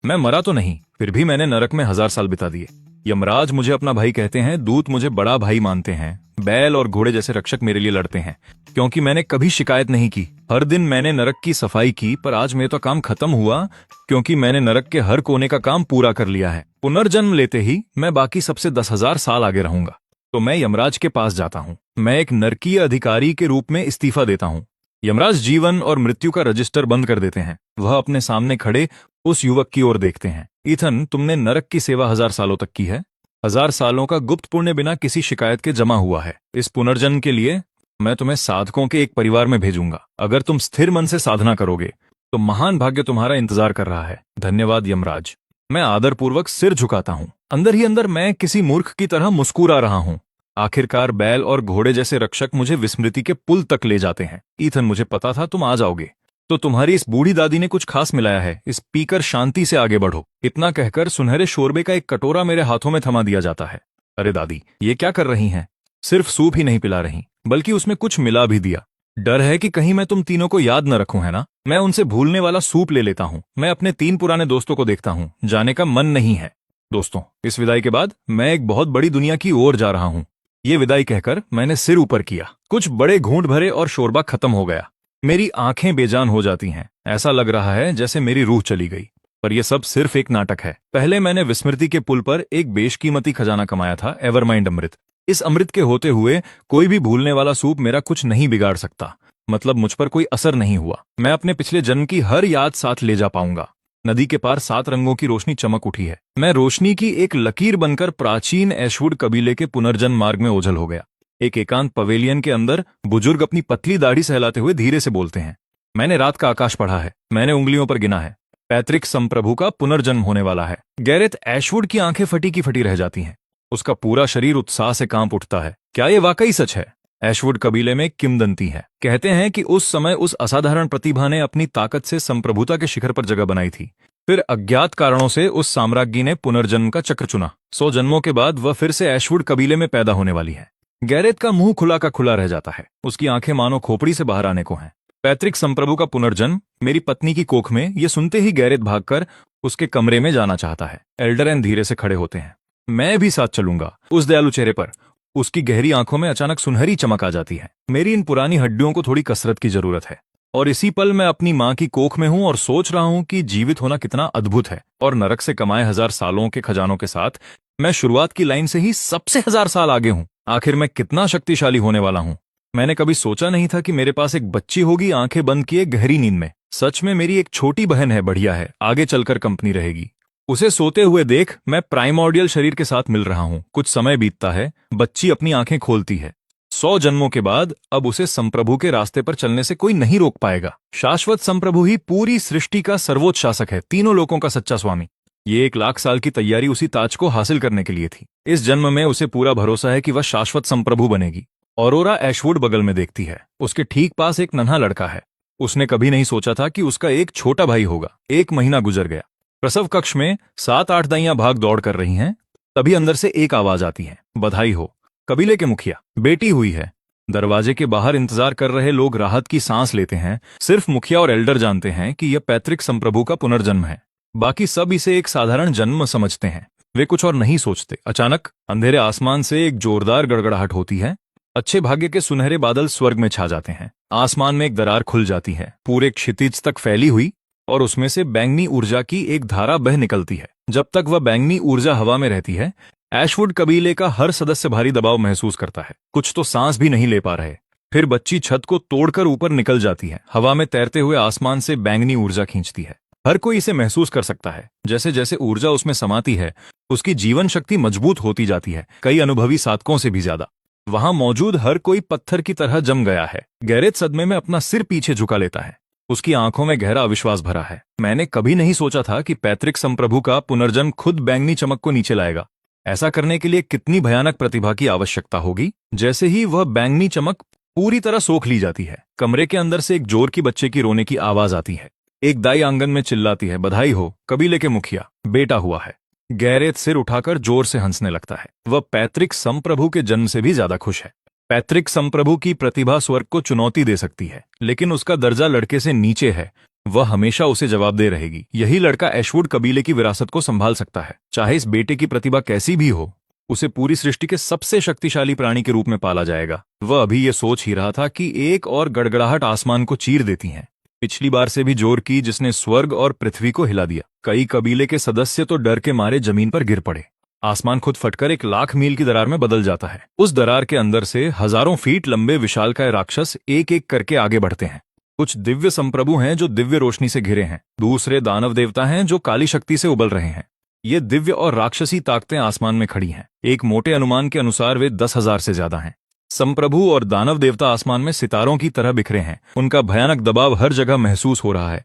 मैं मरा तो नहीं, फिर भी मैंने नरक में 1000 साल बिता दिए। यमराज मुझे अपना भाई कहते हैं, दूत मुझे बड़ा भाई मानते हैं, बैल और घोड़े जैसे रक्षक मेरे लिए लड़ते हैं, क्योंकि मैंने कभी शिकायत नहीं की। हर दिन मैंने नरक की सफाई की, पर आज मेरा तो काम खत्म हुआ, क्योंकि मैंने नरक के हर कोने का काम पूरा कर लिया है। पुनर्जन्म लेते ही मैं बाकी सबसे 10,000 साल आगे रहूंगा। तो मैं यमराज के पास जाता हूँ। मैं एक नरकीय अधिकारी के रूप में इस्तीफा देता हूँ। यमराज जीवन और मृत्यु का रजिस्टर बंद कर देते हैं। वह अपने सामने खड़े उस युवक की ओर देखते हैं। ईथन, तुमने नरक की सेवा 1000 सालों तक की है। 1000 सालों का गुप्त पुण्य बिना किसी शिकायत के जमा हुआ है। इस पुनर्जन्म के लिए मैं तुम्हें साधकों के एक परिवार में भेजूंगा। अगर तुम स्थिर मन से साधना करोगे तो महान भाग्य तुम्हारा इंतजार कर रहा है। धन्यवाद यमराज। मैं आदरपूर्वक सिर झुकाता हूँ। अंदर ही अंदर मैं किसी मूर्ख की तरह मुस्कुरा रहा हूँ। आखिरकार बैल और घोड़े जैसे रक्षक मुझे विस्मृति के पुल तक ले जाते हैं। ईथन, मुझे पता था तुम आ जाओगे। तो तुम्हारी इस बूढ़ी दादी ने कुछ खास मिलाया है, इस पीकर शांति से आगे बढ़ो। इतना कहकर सुनहरे शोरबे का एक कटोरा मेरे हाथों में थमा दिया जाता है। अरे दादी, ये क्या कर रही हैं? सिर्फ सूप ही नहीं पिला रही, बल्कि उसमें कुछ मिला भी दिया। डर है कि कहीं मैं तुम तीनों को याद न रखूं, है ना? मैं उनसे भूलने वाला सूप ले लेता हूं। मैं अपने 3 पुराने दोस्तों को देखता हूं। जाने का मन नहीं है। दोस्तों, इस विदाई के बाद मैं एक बहुत बड़ी दुनिया की ओर जा रहा हूं। ये विदाई कहकर मैंने सिर ऊपर किया। कुछ बड़े घूंट भरे और शोरबा खत्म हो गया। मेरी आंखें बेजान हो जाती हैं। ऐसा लग रहा है जैसे मेरी रूह चली गई। पर यह सब सिर्फ एक नाटक है। पहले मैंने विस्मृति के पुल पर एक बेशकीमती खजाना कमाया था, एवरमाइंड अमृत। इस अमृत के होते हुए कोई भी भूलने वाला सूप मेरा कुछ नहीं बिगाड़ सकता। मतलब मुझ पर कोई असर नहीं हुआ। मैं अपने पिछले जन्म की हर याद साथ ले जा पाऊंगा। नदी के पार 7 रंगों की रोशनी चमक उठी है। मैं रोशनी की एक लकीर बनकर प्राचीन एशवुड कबीले के पुनर्जन्म मार्ग में ओझल हो गया। एक एकांत पवेलियन के अंदर बुजुर्ग अपनी पतली दाढ़ी सहलाते हुए धीरे से बोलते हैं। मैंने रात का आकाश पढ़ा है। मैंने उंगलियों पर गिना है। पैतृक संप्रभु का पुनर्जन्म होने वाला है। गैरेथ एशवुड की आंखें फटी की फटी रह जाती हैं। उसका पूरा शरीर उत्साह से कांप उठता है। क्या ये वाकई सच है? एशवुड कबीले में किंवदंती है। कहते हैं कि उस समय उस असाधारण प्रतिभा ने अपनी ताकत से संप्रभुता के शिखर पर जगह बनाई थी। फिर अज्ञात कारणों से उस साम्राज्ञी ने पुनर्जन्म का चक्र चुना। 100 जन्मों के बाद वह फिर से एशवुड कबीले में पैदा होने वाली है। गैरेथ का मुंह खुला का खुला रह जाता है। उसकी आंखें मानो खोपड़ी से बाहर आने को हैं। पैतृक संप्रभु का पुनर्जन्म मेरी पत्नी की कोख में, ये सुनते ही गैरेथ भागकर उसके कमरे में जाना चाहता है। एल्डरन धीरे से खड़े होते हैं। मैं भी साथ चलूंगा। उस दयालु चेहरे पर, उसकी गहरी आंखों में अचानक सुनहरी चमक आ जाती है। मेरी इन पुरानी हड्डियों को थोड़ी कसरत की जरूरत है। और इसी पल मैं अपनी मां की कोख में हूं और सोच रहा हूं कि जीवित होना कितना अद्भुत है। और नरक से कमाए 1000 सालों के खजानों के साथ मैं शुरुआत की लाइन से ही सबसे 1000 साल आगे हूं। आखिर मैं कितना शक्तिशाली होने वाला हूं। मैंने कभी सोचा नहीं था कि मेरे पास एक बच्ची होगी, आंखें बंद किए गहरी नींद में। सच में मेरी एक छोटी बहन है, बढ़िया है, आगे चलकर कंपनी रहेगी। उसे सोते हुए देख मैं प्राइमोर्डियल शरीर के साथ मिल रहा हूं। कुछ समय बीतता है। बच्ची अपनी आंखें खोलती है। 100 जन्मों के बाद अब उसे संप्रभु के रास्ते पर चलने से कोई नहीं रोक पाएगा। शाश्वत संप्रभु ही पूरी सृष्टि का सर्वोच्च शासक है, तीनों लोकों का सच्चा स्वामी। ये 1,00,000 साल की तैयारी उसी ताज को हासिल करने के लिए थी। इस जन्म में उसे पूरा भरोसा है कि वह शाश्वत संप्रभु बनेगी। ऑरोरा एशवुड बगल में देखती है। उसके ठीक पास एक नन्हा लड़का है। उसने कभी नहीं सोचा था कि उसका एक छोटा भाई होगा। 1 महीना गुजर गया। प्रसव कक्ष में 7-8 दाइयां भाग दौड़ कर रही हैं। तभी अंदर से एक आवाज आती है, बधाई हो, कबीले के मुखिया, बेटी हुई है। दरवाजे के बाहर इंतजार कर रहे लोग राहत की सांस लेते हैं। सिर्फ मुखिया और एल्डर जानते हैं कि यह पैतृक संप्रभु का पुनर्जन्म है। बाकी सब इसे एक साधारण जन्म समझते हैं। वे कुछ और नहीं सोचते। अचानक अंधेरे आसमान से एक जोरदार गड़गड़ाहट होती है। अच्छे भाग्य के सुनहरे बादल स्वर्ग में छा जाते हैं। आसमान में एक दरार खुल जाती है, पूरे क्षितिज तक फैली हुई, और उसमें से बैंगनी ऊर्जा की एक धारा बह निकलती है। जब तक वह बैंगनी ऊर्जा हवा में रहती है, एशवुड कबीले का हर सदस्य भारी दबाव महसूस करता है। कुछ तो सांस भी नहीं ले पा रहे। फिर बच्ची छत को तोड़कर ऊपर निकल जाती है। हवा में तैरते हुए आसमान से बैंगनी ऊर्जा खींचती है। हर कोई इसे महसूस कर सकता है। जैसे जैसे ऊर्जा उसमें समाती है, उसकी जीवन शक्ति मजबूत होती जाती है, कई अनुभवी साधकों से भी ज्यादा। वहां मौजूद हर कोई पत्थर की तरह जम गया है। गैरेथ सदमे में अपना सिर पीछे झुका लेता है। उसकी आंखों में गहरा अविश्वास भरा है। मैंने कभी नहीं सोचा था कि पैतृक संप्रभु का पुनर्जन्म खुद बैंगनी चमक को नीचे लाएगा। ऐसा करने के लिए कितनी भयानक प्रतिभा की आवश्यकता होगी। जैसे ही वह बैंगनी चमक पूरी तरह सोख ली जाती है, कमरे के अंदर से एक जोर की बच्चे की रोने की आवाज आती है। एक दाई आंगन में चिल्लाती है, बधाई हो, कबीले के मुखिया, बेटा हुआ है। गैरेथ सिर उठाकर जोर से हंसने लगता है। वह पैतृक संप्रभु के जन्म से भी ज्यादा खुश है। पैतृक संप्रभु की प्रतिभा स्वर्ग को चुनौती दे सकती है, लेकिन उसका दर्जा लड़के से नीचे है। वह हमेशा उसे जवाब दे रहेगी। यही लड़का ऐशवुड कबीले की विरासत को संभाल सकता है। चाहे इस बेटे की प्रतिभा कैसी भी हो, उसे पूरी सृष्टि के सबसे शक्तिशाली प्राणी के रूप में पाला जाएगा। वह अभी ये सोच ही रहा था कि एक और गड़गड़ाहट आसमान को चीर देती है, पिछली बार से भी जोर की, जिसने स्वर्ग और पृथ्वी को हिला दिया। कई कबीले के सदस्य तो डर के मारे जमीन पर गिर पड़े। आसमान खुद फटकर 1,00,000 मील की दरार में बदल जाता है। उस दरार के अंदर से हजारों फीट लंबे विशालकाय राक्षस एक एक करके आगे बढ़ते हैं। कुछ दिव्य संप्रभु हैं जो दिव्य रोशनी से घिरे हैं, दूसरे दानव देवता हैं जो काली शक्ति से उबल रहे हैं। ये दिव्य और राक्षसी ताकतें आसमान में खड़ी हैं। एक मोटे अनुमान के अनुसार वे 10,000 से ज्यादा हैं। संप्रभु और दानव देवता आसमान में सितारों की तरह बिखरे हैं। उनका भयानक दबाव हर जगह महसूस हो रहा है।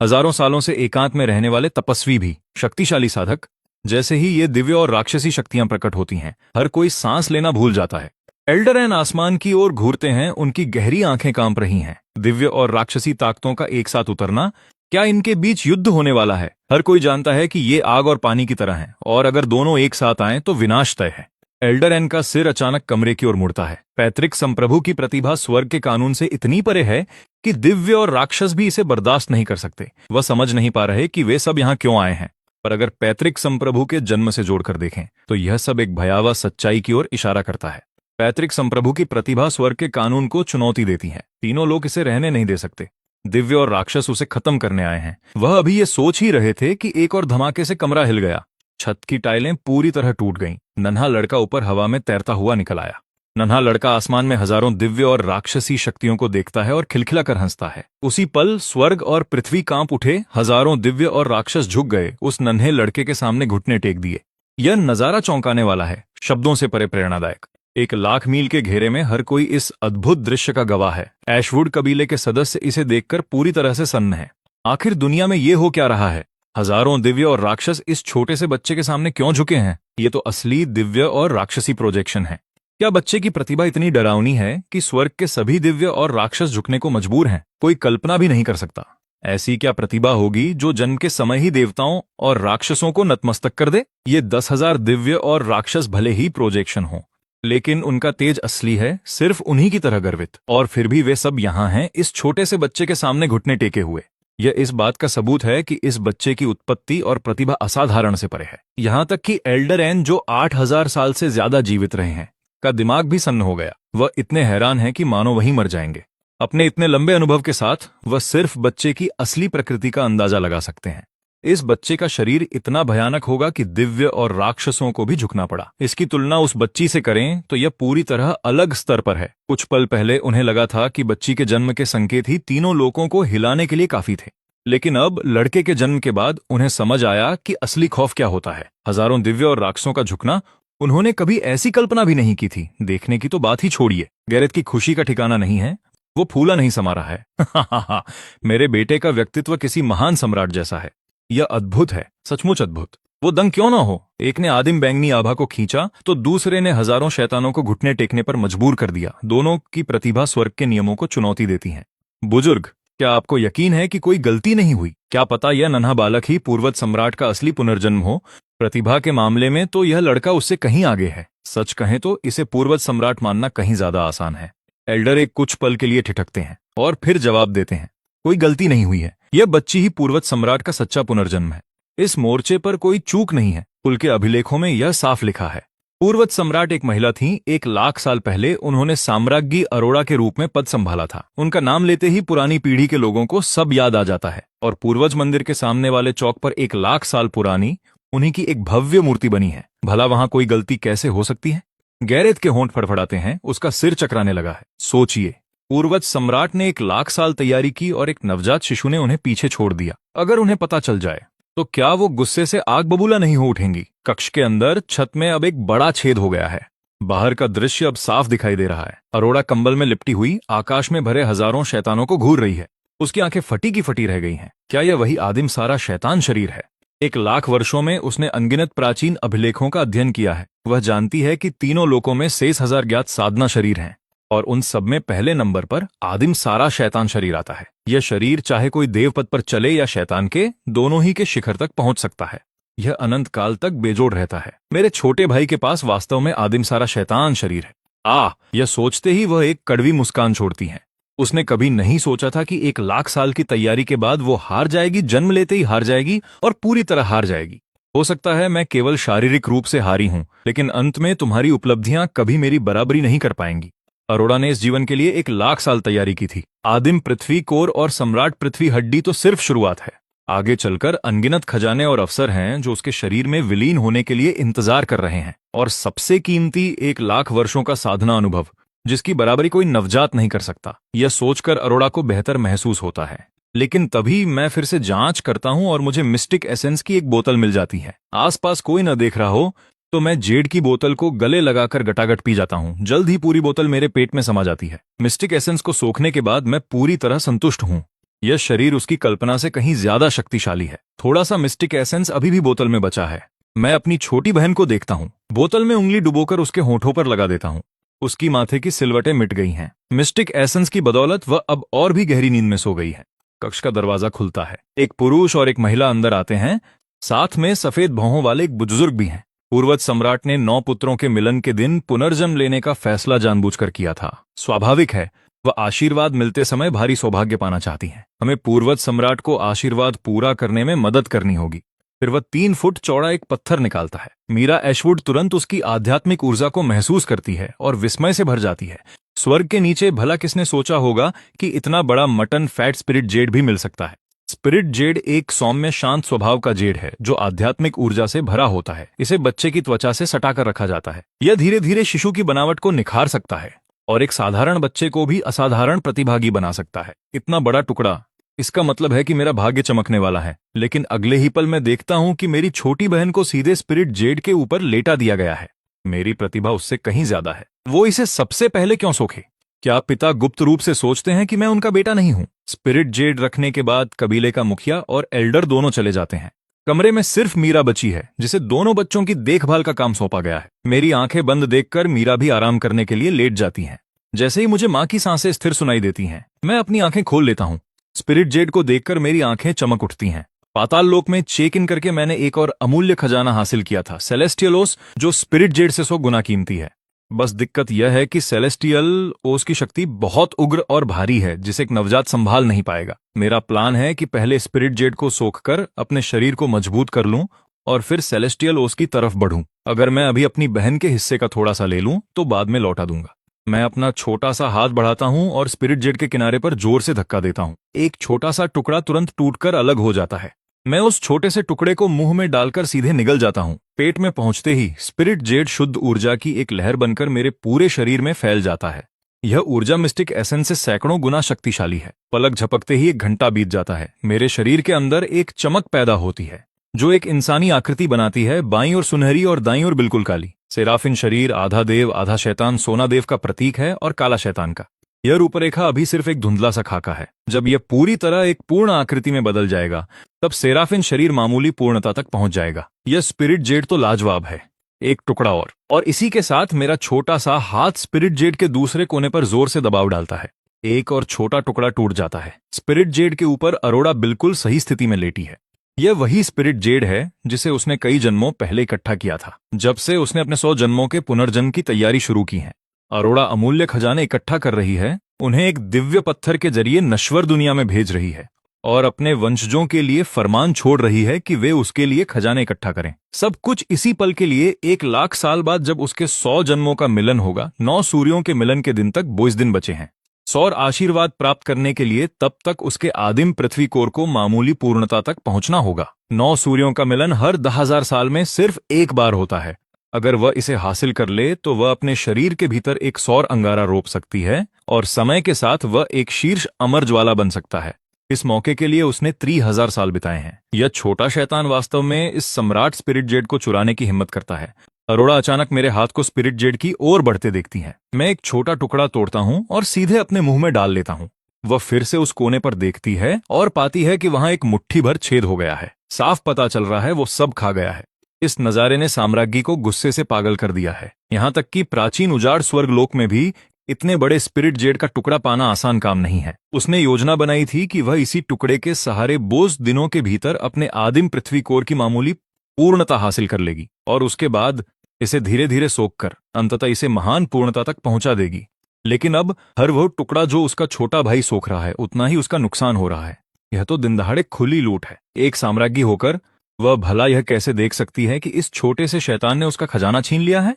हजारों सालों से एकांत में रहने वाले तपस्वी भी, शक्तिशाली साधक। जैसे ही ये दिव्य और राक्षसी शक्तियां प्रकट होती हैं, हर कोई सांस लेना भूल जाता है। एल्डरैन आसमान की ओर घूरते हैं, उनकी गहरी आंखें कांप रही हैं। दिव्य और राक्षसी ताकतों का एक साथ उतरना, क्या इनके बीच युद्ध होने वाला है? हर कोई जानता है कि ये आग और पानी की तरह हैं, और अगर दोनों एक साथ आएं तो विनाश तय है। एल्डरैन का सिर अचानक कमरे की ओर मुड़ता है। पैतृक संप्रभु की प्रतिभा स्वर्ग के कानून से इतनी परे है कि दिव्य और राक्षस भी इसे बर्दाश्त नहीं कर सकते। वह समझ नहीं पा रहे कि वे सब यहाँ क्यों आए हैं। पर अगर पैतृक संप्रभु के जन्म से जोड़कर देखें तो यह सब एक भयावह सच्चाई की ओर इशारा करता है। पैतृक संप्रभु की प्रतिभा स्वर्ग के कानून को चुनौती देती है। तीनों लोग इसे रहने नहीं दे सकते। दिव्य और राक्षस उसे खत्म करने आए हैं। वह अभी ये सोच ही रहे थे कि एक और धमाके से कमरा हिल गया। छत की टाइलें पूरी तरह टूट गईं। नन्हा लड़का ऊपर हवा में तैरता हुआ निकल आया। नन्हा लड़का आसमान में हजारों दिव्य और राक्षसी शक्तियों को देखता है और खिलखिलाकर हंसता है। उसी पल स्वर्ग और पृथ्वी कांप उठे। हजारों दिव्य और राक्षस झुक गए, उस नन्हे लड़के के सामने घुटने टेक दिए। यह नजारा चौंकाने वाला है, शब्दों से परे प्रेरणादायक। 1,00,000 मील के घेरे में हर कोई इस अद्भुत दृश्य का गवाह है। ऐशवुड कबीले के सदस्य इसे देखकर पूरी तरह से सन्न हैं। आखिर दुनिया में ये हो क्या रहा है? हजारों दिव्य और राक्षस इस छोटे से बच्चे के सामने क्यों झुके हैं? ये तो असली दिव्य और राक्षसी प्रोजेक्शन है। क्या बच्चे की प्रतिभा इतनी डरावनी है कि स्वर्ग के सभी दिव्य और राक्षस झुकने को मजबूर हैं? कोई कल्पना भी नहीं कर सकता। ऐसी क्या प्रतिभा होगी जो जन्म के समय ही देवताओं और राक्षसों को नतमस्तक कर दे? ये 10,000 दिव्य और राक्षस भले ही प्रोजेक्शन हो, लेकिन उनका तेज असली है, सिर्फ उन्हीं की तरह गर्वित। और फिर भी वे सब यहाँ हैं, इस छोटे से बच्चे के सामने घुटने टेके हुए। यह इस बात का सबूत है कि इस बच्चे की उत्पत्ति और प्रतिभा असाधारण से परे है। यहाँ तक कि एल्डरैन, जो 8,000 साल से ज्यादा जीवित रहे हैं, का दिमाग भी सन्न हो गया। वह इतने हैरान है कि मानो वहीं मर जाएंगे। अपने इतने लंबे अनुभव के साथ वह सिर्फ बच्चे की असली प्रकृति का अंदाजा लगा सकते हैं। इस बच्चे का शरीर इतना भयानक होगा कि दिव्य और राक्षसों को भी झुकना पड़ा। इसकी तुलना उस बच्ची से करें तो यह पूरी तरह अलग स्तर पर है। कुछ पल पहले उन्हें लगा था कि बच्ची के जन्म के संकेत ही तीनों लोगों को हिलाने के लिए काफी थे, लेकिन अब लड़के के जन्म के बाद उन्हें समझ आया कि असली खौफ क्या होता है। हजारों दिव्य और राक्षसों का झुकना, उन्होंने कभी ऐसी कल्पना भी नहीं की थी। देखने की तो बात ही छोड़िए, गैरेथ की खुशी का ठिकाना नहीं है। वो फूला नहीं समा रहा है। मेरे बेटे का व्यक्तित्व किसी महान सम्राट जैसा है। यह अद्भुत है, सचमुच अद्भुत। वो दंग क्यों ना हो? एक ने आदिम बैंगनी आभा को खींचा तो दूसरे ने हजारों शैतानों को घुटने टेकने पर मजबूर कर दिया। दोनों की प्रतिभा स्वर्ग के नियमों को चुनौती देती है। बुजुर्ग, क्या आपको यकीन है कि कोई गलती नहीं हुई? क्या पता यह नन्हा बालक ही पूर्वज सम्राट का असली पुनर्जन्म हो? प्रतिभा के मामले में तो यह लड़का उससे कहीं आगे है। सच कहें तो इसे पूर्वज सम्राट मानना कहीं ज्यादा आसान है। एल्डर एक कुछ पल के लिए ठिठकते हैं और फिर जवाब देते हैं, कोई गलती नहीं हुई है। यह बच्ची ही पूर्वज सम्राट का सच्चा पुनर्जन्म है। इस मोर्चे पर कोई चूक नहीं है। कुल के अभिलेखों में यह साफ लिखा है। पूर्वज सम्राट एक महिला थीं। 1,00,000 साल पहले उन्होंने साम्राज्ञी अरोड़ा के रूप में पद संभाला था। उनका नाम लेते ही पुरानी पीढ़ी के लोगों को सब याद आ जाता है। और पूर्वज मंदिर के सामने वाले चौक पर 1,00,000 साल पुरानी उन्हीं की एक भव्य मूर्ति बनी है। भला वहां कोई गलती कैसे हो सकती है? गैरेथ के होंठ फड़फड़ाते हैं, उसका सिर चकराने लगा है। सोचिए, पूर्वज सम्राट ने 1,00,000 साल तैयारी की और एक नवजात शिशु ने उन्हें पीछे छोड़ दिया। अगर उन्हें पता चल जाए तो क्या वो गुस्से से आग बबूला नहीं हो उठेंगी? कक्ष के अंदर छत में अब एक बड़ा छेद हो गया है। बाहर का दृश्य अब साफ दिखाई दे रहा है। अरोड़ा कंबल में लिपटी हुई आकाश में भरे हजारों शैतानों को घूर रही है। उसकी आंखें फटी की फटी रह गई हैं। क्या यह वही आदिम सारा शैतान शरीर है? 1,00,000 वर्षों में उसने अनगिनत प्राचीन अभिलेखों का अध्ययन किया है। वह जानती है कि तीनों लोकों में 6,000 ज्ञात साधना शरीर हैं, और उन सब में पहले नंबर पर आदिम सारा शैतान शरीर आता है। यह शरीर चाहे कोई देव पद पर चले या शैतान के, दोनों ही के शिखर तक पहुंच सकता है। यह अनंत काल तक बेजोड़ रहता है। मेरे छोटे भाई के पास वास्तव में आदिम सारा शैतान शरीर है। यह सोचते ही वह एक कड़वी मुस्कान छोड़ती है। उसने कभी नहीं सोचा था कि 1 लाख साल की तैयारी के बाद वो हार जाएगी, जन्म लेते ही हार जाएगी और पूरी तरह हार जाएगी। हो सकता है मैं केवल शारीरिक रूप से हारी हूं, लेकिन अंत में तुम्हारी उपलब्धियां कभी मेरी बराबरी नहीं कर पाएंगी। अरोड़ा ने इस जीवन के लिए 1 लाख साल तैयारी की थी। आदिम पृथ्वी कोर और सम्राट पृथ्वी हड्डी तो सिर्फ शुरुआत है। आगे चलकर अनगिनत खजाने और अवसर हैं जो उसके शरीर में विलीन होने के लिए इंतजार कर रहे हैं, और सबसे कीमती 1 लाख वर्षों का साधना अनुभव, जिसकी बराबरी कोई नवजात नहीं कर सकता। यह सोचकर अरोड़ा को बेहतर महसूस होता है। लेकिन तभी मैं फिर से जांच करता हूं और मुझे मिस्टिक एसेंस की एक बोतल मिल जाती है। आसपास कोई न देख रहा हो तो मैं जेड की बोतल को गले लगाकर गटागट पी जाता हूं। जल्द ही पूरी बोतल मेरे पेट में समा जाती है। मिस्टिक एसेंस को सोखने के बाद मैं पूरी तरह संतुष्ट हूं। यह शरीर उसकी कल्पना से कहीं ज्यादा शक्तिशाली है। थोड़ा सा मिस्टिक एसेंस अभी भी बोतल में बचा है। मैं अपनी छोटी बहन को देखता हूं। बोतल में उंगली डुबोकर उसके होठों पर लगा देता हूं। उसकी माथे की सिलवटें मिट गई हैं। मिस्टिक एसेंस की बदौलत वह अब और भी गहरी नींद में सो गई है। कक्ष का दरवाजा खुलता है। एक पुरुष और एक महिला अंदर आते हैं। साथ में सफेद भौहों वाले एक बुजुर्ग भी हैं। पूर्वज सम्राट ने 9 पुत्रों के मिलन के दिन पुनर्जन्म लेने का फैसला जानबूझकर किया था। स्वाभाविक है, वह आशीर्वाद मिलते समय भारी सौभाग्य पाना चाहती हैं। हमें पूर्वज सम्राट को आशीर्वाद पूरा करने में मदद करनी होगी। फिर वह 3 फुट चौड़ा एक पत्थर निकालता है। मीरा एशवुड तुरंत उसकी आध्यात्मिक ऊर्जा को महसूस करती है और विस्मय से भर जाती है। स्वर्ग के नीचे भला किसने सोचा होगा कि इतना बड़ा मटन फैट स्पिरिट जेड भी मिल सकता है। स्पिरिट जेड एक सौम्य शांत स्वभाव का जेड है जो आध्यात्मिक ऊर्जा से भरा होता है। इसे बच्चे की त्वचा से सटाकर रखा जाता है। यह धीरे धीरे शिशु की बनावट को निखार सकता है और एक साधारण बच्चे को भी असाधारण प्रतिभागी बना सकता है। इतना बड़ा टुकड़ा, इसका मतलब है कि मेरा भाग्य चमकने वाला है। लेकिन अगले ही पल मैं देखता हूं कि मेरी छोटी बहन को सीधे स्पिरिट जेड के ऊपर लेटा दिया गया है। मेरी प्रतिभा उससे कहीं ज्यादा है। वो इसे सबसे पहले क्यों सोखे? क्या पिता गुप्त रूप से सोचते हैं कि मैं उनका बेटा नहीं हूं? स्पिरिट जेड रखने के बाद कबीले का मुखिया और एल्डर दोनों चले जाते हैं। कमरे में सिर्फ मीरा बची है, जिसे दोनों बच्चों की देखभाल का काम सौंपा गया है। मेरी आंखें बंद देखकर मीरा भी आराम करने के लिए लेट जाती हैं। जैसे ही मुझे मां की सांसें स्थिर सुनाई देती हैं, मैं अपनी आंखें खोल लेता हूं। स्पिरिट जेड को देखकर मेरी आंखें चमक उठती हैं। पाताल लोक में चेक इन करके मैंने एक और अमूल्य खजाना हासिल किया था, सेलेस्टियल ओस, जो स्पिरिट जेड से 100 गुना कीमती है। बस दिक्कत यह है कि सेलेस्टियल ओस की शक्ति बहुत उग्र और भारी है, जिसे एक नवजात संभाल नहीं पाएगा। मेरा प्लान है कि पहले स्पिरिट जेड को सोखकर अपने शरीर को मजबूत कर लूं और फिर सेलेस्टियल ओस की तरफ बढ़ूं। अगर मैं अभी अपनी बहन के हिस्से का थोड़ा सा ले लूं तो बाद में लौटा दूंगा। मैं अपना छोटा सा हाथ बढ़ाता हूं और स्पिरिट जेड के किनारे पर जोर से धक्का देता हूं। एक छोटा सा टुकड़ा तुरंत टूटकर अलग हो जाता है। मैं उस छोटे से टुकड़े को मुंह में डालकर सीधे निगल जाता हूं। पेट में पहुंचते ही स्पिरिट जेड शुद्ध ऊर्जा की एक लहर बनकर मेरे पूरे शरीर में फैल जाता है। यह ऊर्जा मिस्टिक एसेंस से सैकड़ों गुना शक्तिशाली है। पलक झपकते ही 1 घंटा बीत जाता है। मेरे शरीर के अंदर एक चमक पैदा होती है जो एक इंसानी आकृति बनाती है, बाईं ओर सुनहरी और दाईं ओर बिल्कुल काली। सेराफिन शरीर आधा देव आधा शैतान सोना देव का प्रतीक है और काला शैतान का। यह रूपरेखा अभी सिर्फ एक धुंधला सा खाका है। जब यह पूरी तरह एक पूर्ण आकृति में बदल जाएगा तब सेराफिन शरीर मामूली पूर्णता तक पहुंच जाएगा। यह स्पिरिट जेड तो लाजवाब है। एक टुकड़ा और इसी के साथ मेरा छोटा सा हाथ स्पिरिट जेड के दूसरे कोने पर जोर से दबाव डालता है। एक और छोटा टुकड़ा टूट जाता है। स्पिरिट जेड के ऊपर अरोड़ा बिल्कुल सही स्थिति में लेटी है। यह वही स्पिरिट जेड है जिसे उसने कई जन्मों पहले इकट्ठा किया था, जब से उसने अपने 100 जन्मों के पुनर्जन्म की तैयारी शुरू की है। अरोड़ा अमूल्य खजाने इकट्ठा कर रही है, उन्हें एक दिव्य पत्थर के जरिए नश्वर दुनिया में भेज रही है और अपने वंशजों के लिए फरमान छोड़ रही है कि वे उसके लिए खजाने इकट्ठा करें। सब कुछ इसी पल के लिए 1 लाख साल बाद जब उसके 100 जन्मों का मिलन होगा। 9 सूर्यों के मिलन के दिन तक 22 दिन बचे हैं। सौर आशीर्वाद प्राप्त करने के लिए तब तक उसके आदिम पृथ्वी कोर को मामूली पूर्णता तक पहुंचना होगा। 9 सूर्यों का मिलन हर 10,000 साल में सिर्फ एक बार होता है। अगर वह इसे हासिल कर ले तो वह अपने शरीर के भीतर एक सौर अंगारा रोप सकती है और समय के साथ वह एक शीर्ष अमर ज्वाला बन सकता है। इस मौके के लिए उसने 30,000 साल बिताए हैं। यह छोटा शैतान वास्तव में इस सम्राट स्पिरिट जेड को चुराने की हिम्मत करता है। अरोड़ा अचानक मेरे हाथ को स्पिरिट जेड की ओर बढ़ते देखती हैं। मैं एक छोटा टुकड़ा तोड़ता हूं और सीधे अपने मुंह में डाल लेता हूं। वह फिर से उस कोने पर देखती है और पाती है कि वहां एक मुट्ठी भर छेद हो गया है। साफ पता चल रहा है वो सब खा गया है। इस नजारे ने साम्राज्ञी को गुस्से से पागल कर दिया है। यहां तक कि प्राचीन उजाड़ स्वर्गलोक में भी इतने बड़े स्पिरिट जेड का टुकड़ा पाना आसान काम नहीं है। उसने योजना बनाई थी कि वह इसी टुकड़े के सहारे 22 दिनों के भीतर अपने आदिम पृथ्वी कोर की मामूली पूर्णता हासिल कर लेगी और उसके बाद इसे धीरे धीरे सोखकर अंततः इसे महान पूर्णता तक पहुंचा देगी। लेकिन अब हर वो टुकड़ा जो उसका छोटा भाई सोख रहा है उतना ही उसका नुकसान हो रहा है। यह तो दिन दहाड़े खुली लूट है। एक साम्राज्ञी होकर वह भला यह कैसे देख सकती है कि इस छोटे से शैतान ने उसका खजाना छीन लिया है।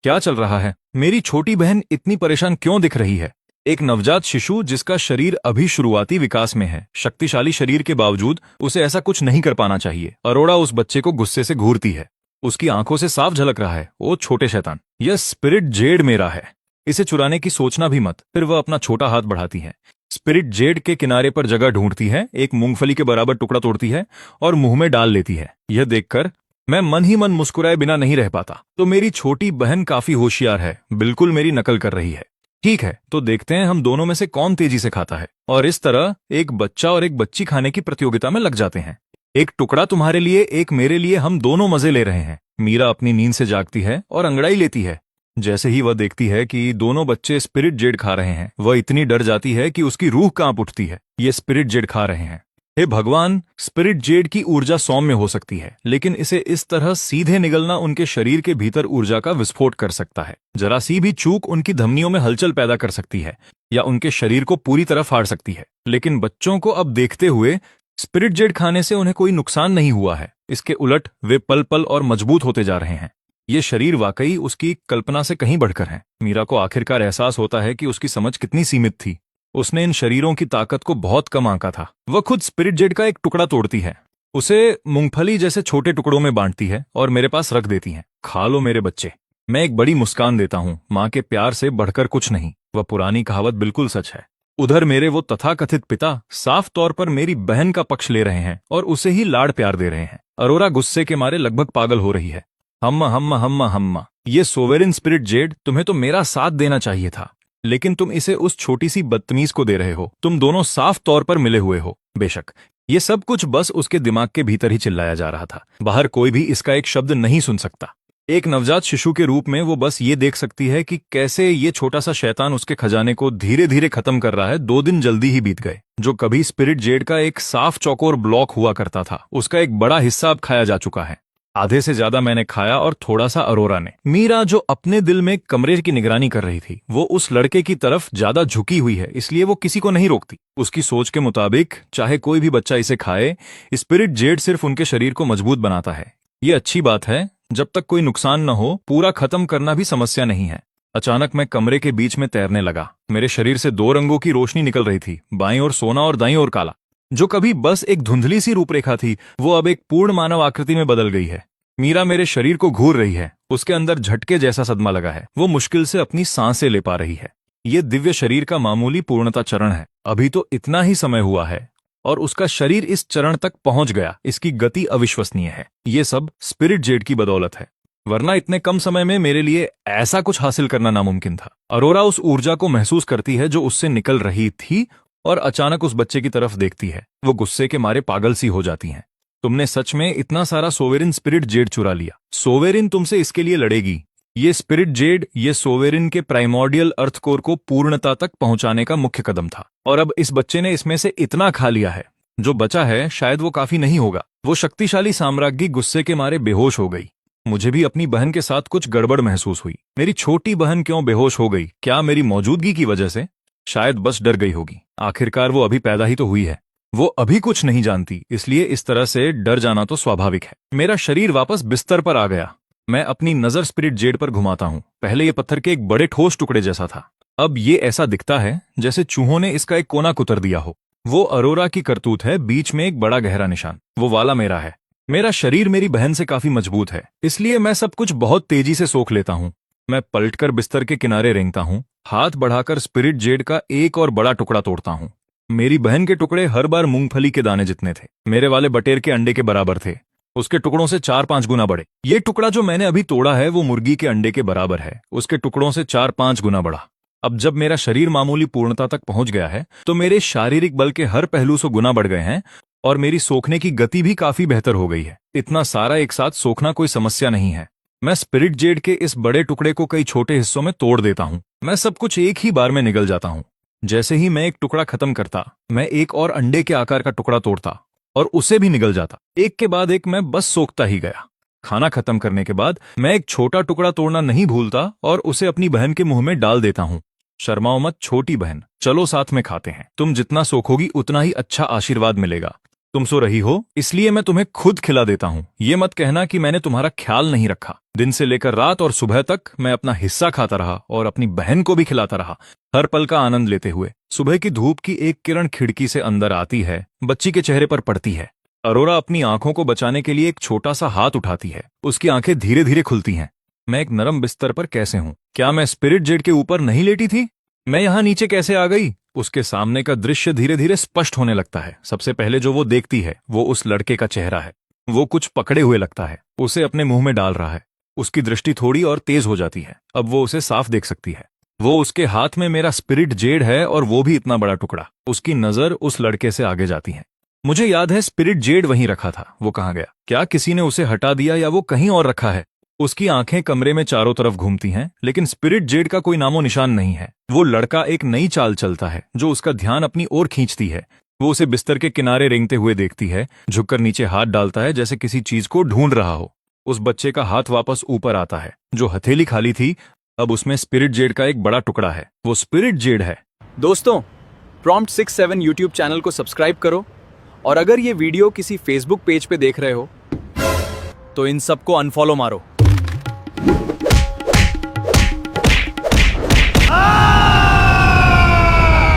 क्या चल रहा है? मेरी छोटी बहन इतनी परेशान क्यों दिख रही है? एक नवजात शिशु जिसका शरीर अभी शुरुआती विकास में है, शक्तिशाली शरीर के बावजूद उसे ऐसा कुछ नहीं कर पाना चाहिए। अरोड़ा उस बच्चे को गुस्से से घूरती है। उसकी आंखों से साफ झलक रहा है, ओ छोटे शैतान, यह स्पिरिट जेड मेरा है, इसे चुराने की सोचना भी मत। फिर वह अपना छोटा हाथ बढ़ाती है, स्पिरिट जेड के किनारे पर जगह ढूंढती है, एक मूंगफली के बराबर टुकड़ा तोड़ती है और मुंह में डाल लेती है। यह देखकर मैं मन ही मन मुस्कुराए बिना नहीं रह पाता। तो मेरी छोटी बहन काफी होशियार है, बिल्कुल मेरी नकल कर रही है। ठीक है, तो देखते हैं हम दोनों में से कौन तेजी से खाता है। और इस तरह एक बच्चा और एक बच्ची खाने की प्रतियोगिता में लग जाते हैं। एक टुकड़ा तुम्हारे लिए, एक मेरे लिए, हम दोनों मजे ले रहे हैं। मीरा अपनी नींद से जागती है और अंगड़ाई लेती है। जैसे ही वह देखती है कि दोनों बच्चे स्पिरिट जेड खा रहे हैं, वह इतनी डर जाती है कि उसकी रूह कांप उठती है। ये स्पिरिट जेड खा रहे हैं। हे भगवान, स्पिरिट जेड की ऊर्जा सौम्य हो सकती है, लेकिन इसे इस तरह सीधे निगलना उनके शरीर के भीतर ऊर्जा का विस्फोट कर सकता है। जरा सी भी चूक उनकी धमनियों में हलचल पैदा कर सकती है या उनके शरीर को पूरी तरह फाड़ सकती है। लेकिन बच्चों को अब देखते हुए स्पिरिट जेड खाने से उन्हें कोई नुकसान नहीं हुआ है। इसके उलट वे पल पल और मजबूत होते जा रहे हैं। ये शरीर वाकई उसकी कल्पना से कहीं बढ़कर है। मीरा को आखिरकार एहसास होता है कि उसकी समझ कितनी सीमित थी। उसने इन शरीरों की ताकत को बहुत कम आंका था। वह खुद स्पिरिट जेड का एक टुकड़ा तोड़ती है, उसे मूंगफली जैसे छोटे टुकड़ों में बांटती है और मेरे पास रख देती है। खा लो मेरे बच्चे। मैं एक बड़ी मुस्कान देता हूं, मां के प्यार से बढ़कर कुछ नहीं। वह पुरानी कहावत बिल्कुल सच है। उधर मेरे वो तथाकथित पिता साफ तौर पर मेरी बहन का पक्ष ले रहे हैं और उसे ही लाड़ प्यार दे रहे हैं। अरोरा गुस्से के मारे लगभग पागल हो रही है। हम्मा हम्मा हम्मा हम्मा, ये सोवेरिन स्पिरिट जेड, तुम्हें तो मेरा साथ देना चाहिए था, लेकिन तुम इसे उस छोटी सी बदतमीज को दे रहे हो। तुम दोनों साफ तौर पर मिले हुए हो। बेशक ये सब कुछ बस उसके दिमाग के भीतर ही चिल्लाया जा रहा था। बाहर कोई भी इसका एक शब्द नहीं सुन सकता। एक नवजात शिशु के रूप में वो बस ये देख सकती है कि कैसे ये छोटा सा शैतान उसके खजाने को धीरे धीरे खत्म कर रहा है। 2 दिन जल्दी ही बीत गए। जो कभी स्पिरिट जेड का एक साफ चौकोर ब्लॉक हुआ करता था, उसका एक बड़ा हिस्सा अब खाया जा चुका है। आधे से ज्यादा मैंने खाया और थोड़ा सा अरोरा ने। मीरा, जो अपने दिल में कमरे की निगरानी कर रही थी, वो उस लड़के की तरफ ज्यादा झुकी हुई है, इसलिए वो किसी को नहीं रोकती। उसकी सोच के मुताबिक चाहे कोई भी बच्चा इसे खाए, स्पिरिट जेड सिर्फ उनके शरीर को मजबूत बनाता है। ये अच्छी बात है, जब तक कोई नुकसान न हो पूरा खत्म करना भी समस्या नहीं है। अचानक मैं कमरे के बीच में तैरने लगा। मेरे शरीर से 2 रंगों की रोशनी निकल रही थी, बाईं ओर सोना और दाईं ओर काला। जो कभी बस एक धुंधली सी रूपरेखा थी, वो अब एक पूर्ण मानव आकृति में बदल गई है। मीरा मेरे शरीर को घूर रही है। उसके अंदर झटके जैसा सदमा लगा है। वो मुश्किल से अपनी सांसें ले पा रही है। ये दिव्य शरीर का मामूली पूर्णता चरण है। अभी तो इतना ही समय हुआ है और उसका शरीर इस चरण तक पहुंच गया। इसकी गति अविश्वसनीय है। ये सब स्पिरिट जेड की बदौलत है, वरना इतने कम समय में मेरे लिए ऐसा कुछ हासिल करना नामुमकिन था। अरोरा उस ऊर्जा को महसूस करती है जो उससे निकल रही थी और अचानक उस बच्चे की तरफ देखती है। वो गुस्से के मारे पागल सी हो जाती हैं। तुमने सच में इतना सारा सोवेरिन स्पिरिट जेड चुरा लिया। सोवेरिन तुमसे इसके लिए लड़ेगी। ये स्पिरिट जेड, ये सोवेरिन के प्राइमोर्डियल अर्थ कोर को पूर्णता तक पहुंचाने का मुख्य कदम था। और अब इस बच्चे ने इसमें से इतना खा लिया है, जो बचा है शायद वो काफी नहीं होगा। वो शक्तिशाली साम्राज्ञी गुस्से के मारे बेहोश हो गई। मुझे भी अपनी बहन के साथ कुछ गड़बड़ महसूस हुई। मेरी छोटी बहन क्यों बेहोश हो गई? क्या मेरी मौजूदगी की वजह से? शायद बस डर गई होगी। आखिरकार वो अभी पैदा ही तो हुई है। वो अभी कुछ नहीं जानती, इसलिए इस तरह से डर जाना तो स्वाभाविक है। मेरा शरीर वापस बिस्तर पर आ गया। मैं अपनी नजर स्पिरिट जेड पर घुमाता हूं। पहले ये पत्थर के एक बड़े ठोस टुकड़े जैसा था, अब ये ऐसा दिखता है जैसे चूहों ने इसका एक कोना कुतर दिया हो। वो अरोरा की करतूत है। बीच में एक बड़ा गहरा निशान, वो वाला मेरा है। मेरा शरीर मेरी बहन से काफी मजबूत है, इसलिए मैं सब कुछ बहुत तेजी से सोख लेता हूं। मैं पलटकर बिस्तर के किनारे रेंगता हूं, हाथ बढ़ाकर स्पिरिट जेड का एक और बड़ा टुकड़ा तोड़ता हूं। मेरी बहन के टुकड़े हर बार मूंगफली के दाने जितने थे। मेरे वाले बटेर के अंडे के बराबर थे। उसके टुकड़ों से 4-5 गुना बड़े। ये टुकड़ा जो मैंने अभी तोड़ा है वो मुर्गी के अंडे के बराबर है, उसके टुकड़ों से 4-5 गुना बड़ा। अब जब मेरा शरीर मामूली पूर्णता तक पहुंच गया है, तो मेरे शारीरिक बल के हर पहलू 100 गुना बढ़ गए हैं और मेरी सोखने की गति भी काफी बेहतर हो गई है। इतना सारा एक साथ सोखना कोई समस्या नहीं है। मैं स्पिरिट जेड के इस बड़े टुकड़े को कई छोटे हिस्सों में तोड़ देता हूं। मैं सब कुछ एक ही बार में निगल जाता हूं। जैसे ही मैं एक टुकड़ा खत्म करता, मैं एक और अंडे के आकार का टुकड़ा तोड़ता और उसे भी निगल जाता। एक के बाद एक मैं बस सोखता ही गया। खाना खत्म करने के बाद मैं एक छोटा टुकड़ा तोड़ना नहीं भूलता और उसे अपनी बहन के मुंह में डाल देता हूं। शर्माओ मत छोटी बहन, चलो साथ में खाते हैं। तुम जितना सोखोगी उतना ही अच्छा आशीर्वाद मिलेगा। तुम सो रही हो इसलिए मैं तुम्हें खुद खिला देता हूँ। ये मत कहना कि मैंने तुम्हारा ख्याल नहीं रखा। दिन से लेकर रात और सुबह तक मैं अपना हिस्सा खाता रहा और अपनी बहन को भी खिलाता रहा, हर पल का आनंद लेते हुए। सुबह की धूप की एक किरण खिड़की से अंदर आती है, बच्ची के चेहरे पर पड़ती है। अरोरा अपनी आंखों को बचाने के लिए एक छोटा सा हाथ उठाती है। उसकी आंखें धीरे धीरे खुलती हैं। मैं एक नरम बिस्तर पर कैसे हूं? क्या मैं स्पिरिट जेड के ऊपर नहीं लेटी थी? मैं यहां नीचे कैसे आ गई? उसके सामने का दृश्य धीरे धीरे स्पष्ट होने लगता है। सबसे पहले जो वो देखती है वो उस लड़के का चेहरा है। वो कुछ पकड़े हुए लगता है, उसे अपने मुंह में डाल रहा है। उसकी दृष्टि थोड़ी और तेज हो जाती है। अब वो उसे साफ देख सकती है। वो उसके हाथ में मेरा स्पिरिट जेड है और वो भी इतना बड़ा टुकड़ा। उसकी नजर उस लड़के से आगे जाती है। मुझे याद है स्पिरिट जेड वहीं रखा था। वो कहाँ गया? क्या किसी ने उसे हटा दिया या वो कहीं और रखा है? उसकी आंखें कमरे में चारों तरफ घूमती हैं, लेकिन स्पिरिट जेड का कोई नामो निशान नहीं है। वो लड़का एक नई चाल चलता है जो उसका ध्यान अपनी ओर खींचती है। वो उसे बिस्तर के किनारे रेंगते हुए देखती है, झुककर नीचे हाथ डालता है जैसे किसी चीज को ढूंढ रहा हो। उस बच्चे का हाथ वापस ऊपर आता है। जो हथेली खाली थी अब उसमें स्पिरिट जेड का एक बड़ा टुकड़ा है। वो स्पिरिट जेड है। दोस्तों, प्रॉम्प्ट 67 यूट्यूब चैनल को सब्सक्राइब करो, और अगर ये वीडियो किसी फेसबुक पेज पे देख रहे हो तो इन सबको अनफॉलो मारो।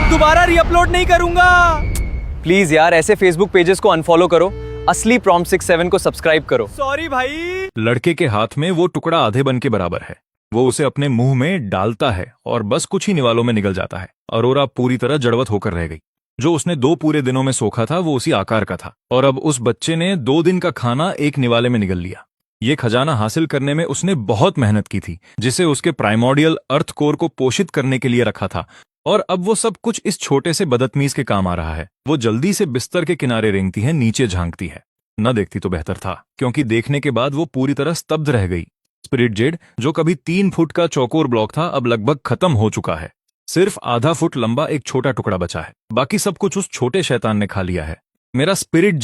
दोबारा रीअपलोड नहीं करूंगा। प्लीज यार, ऐसे फेसबुक पेजेस को अनफॉलो करो। असली प्रॉम्प्ट 67 को सब्सक्राइब करो। सॉरी भाई। लड़के के हाथ में वो टुकड़ा आधे बन के बराबर है। वो उसे अपने मुंह में डालता है और बस कुछ ही निवालों में निगल जाता है। अरोरा पूरी तरह जड़वत होकर रह गई। जो उसने 2 पूरे दिनों में सोखा था वो उसी आकार का था, और अब उस बच्चे ने 2 दिन का खाना एक निवाले में निगल लिया। ये खजाना हासिल करने में उसने बहुत मेहनत की थी, जिसे उसके प्राइमोर्डियल अर्थ कोर को पोषित करने के लिए रखा था, और अब वो सब कुछ इस छोटे से बदतमीज के काम आ रहा है। वो जल्दी से बिस्तर के किनारे रेंगती है, नीचे झांकती है। न देखती तो बेहतर था, क्योंकि देखने के बाद वो पूरी तरह स्तब्ध रह गई। स्पिरिट जेड, जो कभी 3 फुट का चौकोर ब्लॉक था, अब लगभग खत्म हो चुका है। सिर्फ आधा फुट लंबा एक छोटा टुकड़ा बचा है। बाकी सब कुछ उस छोटे शैतान ने खा लिया है। मेरा स्पिरिट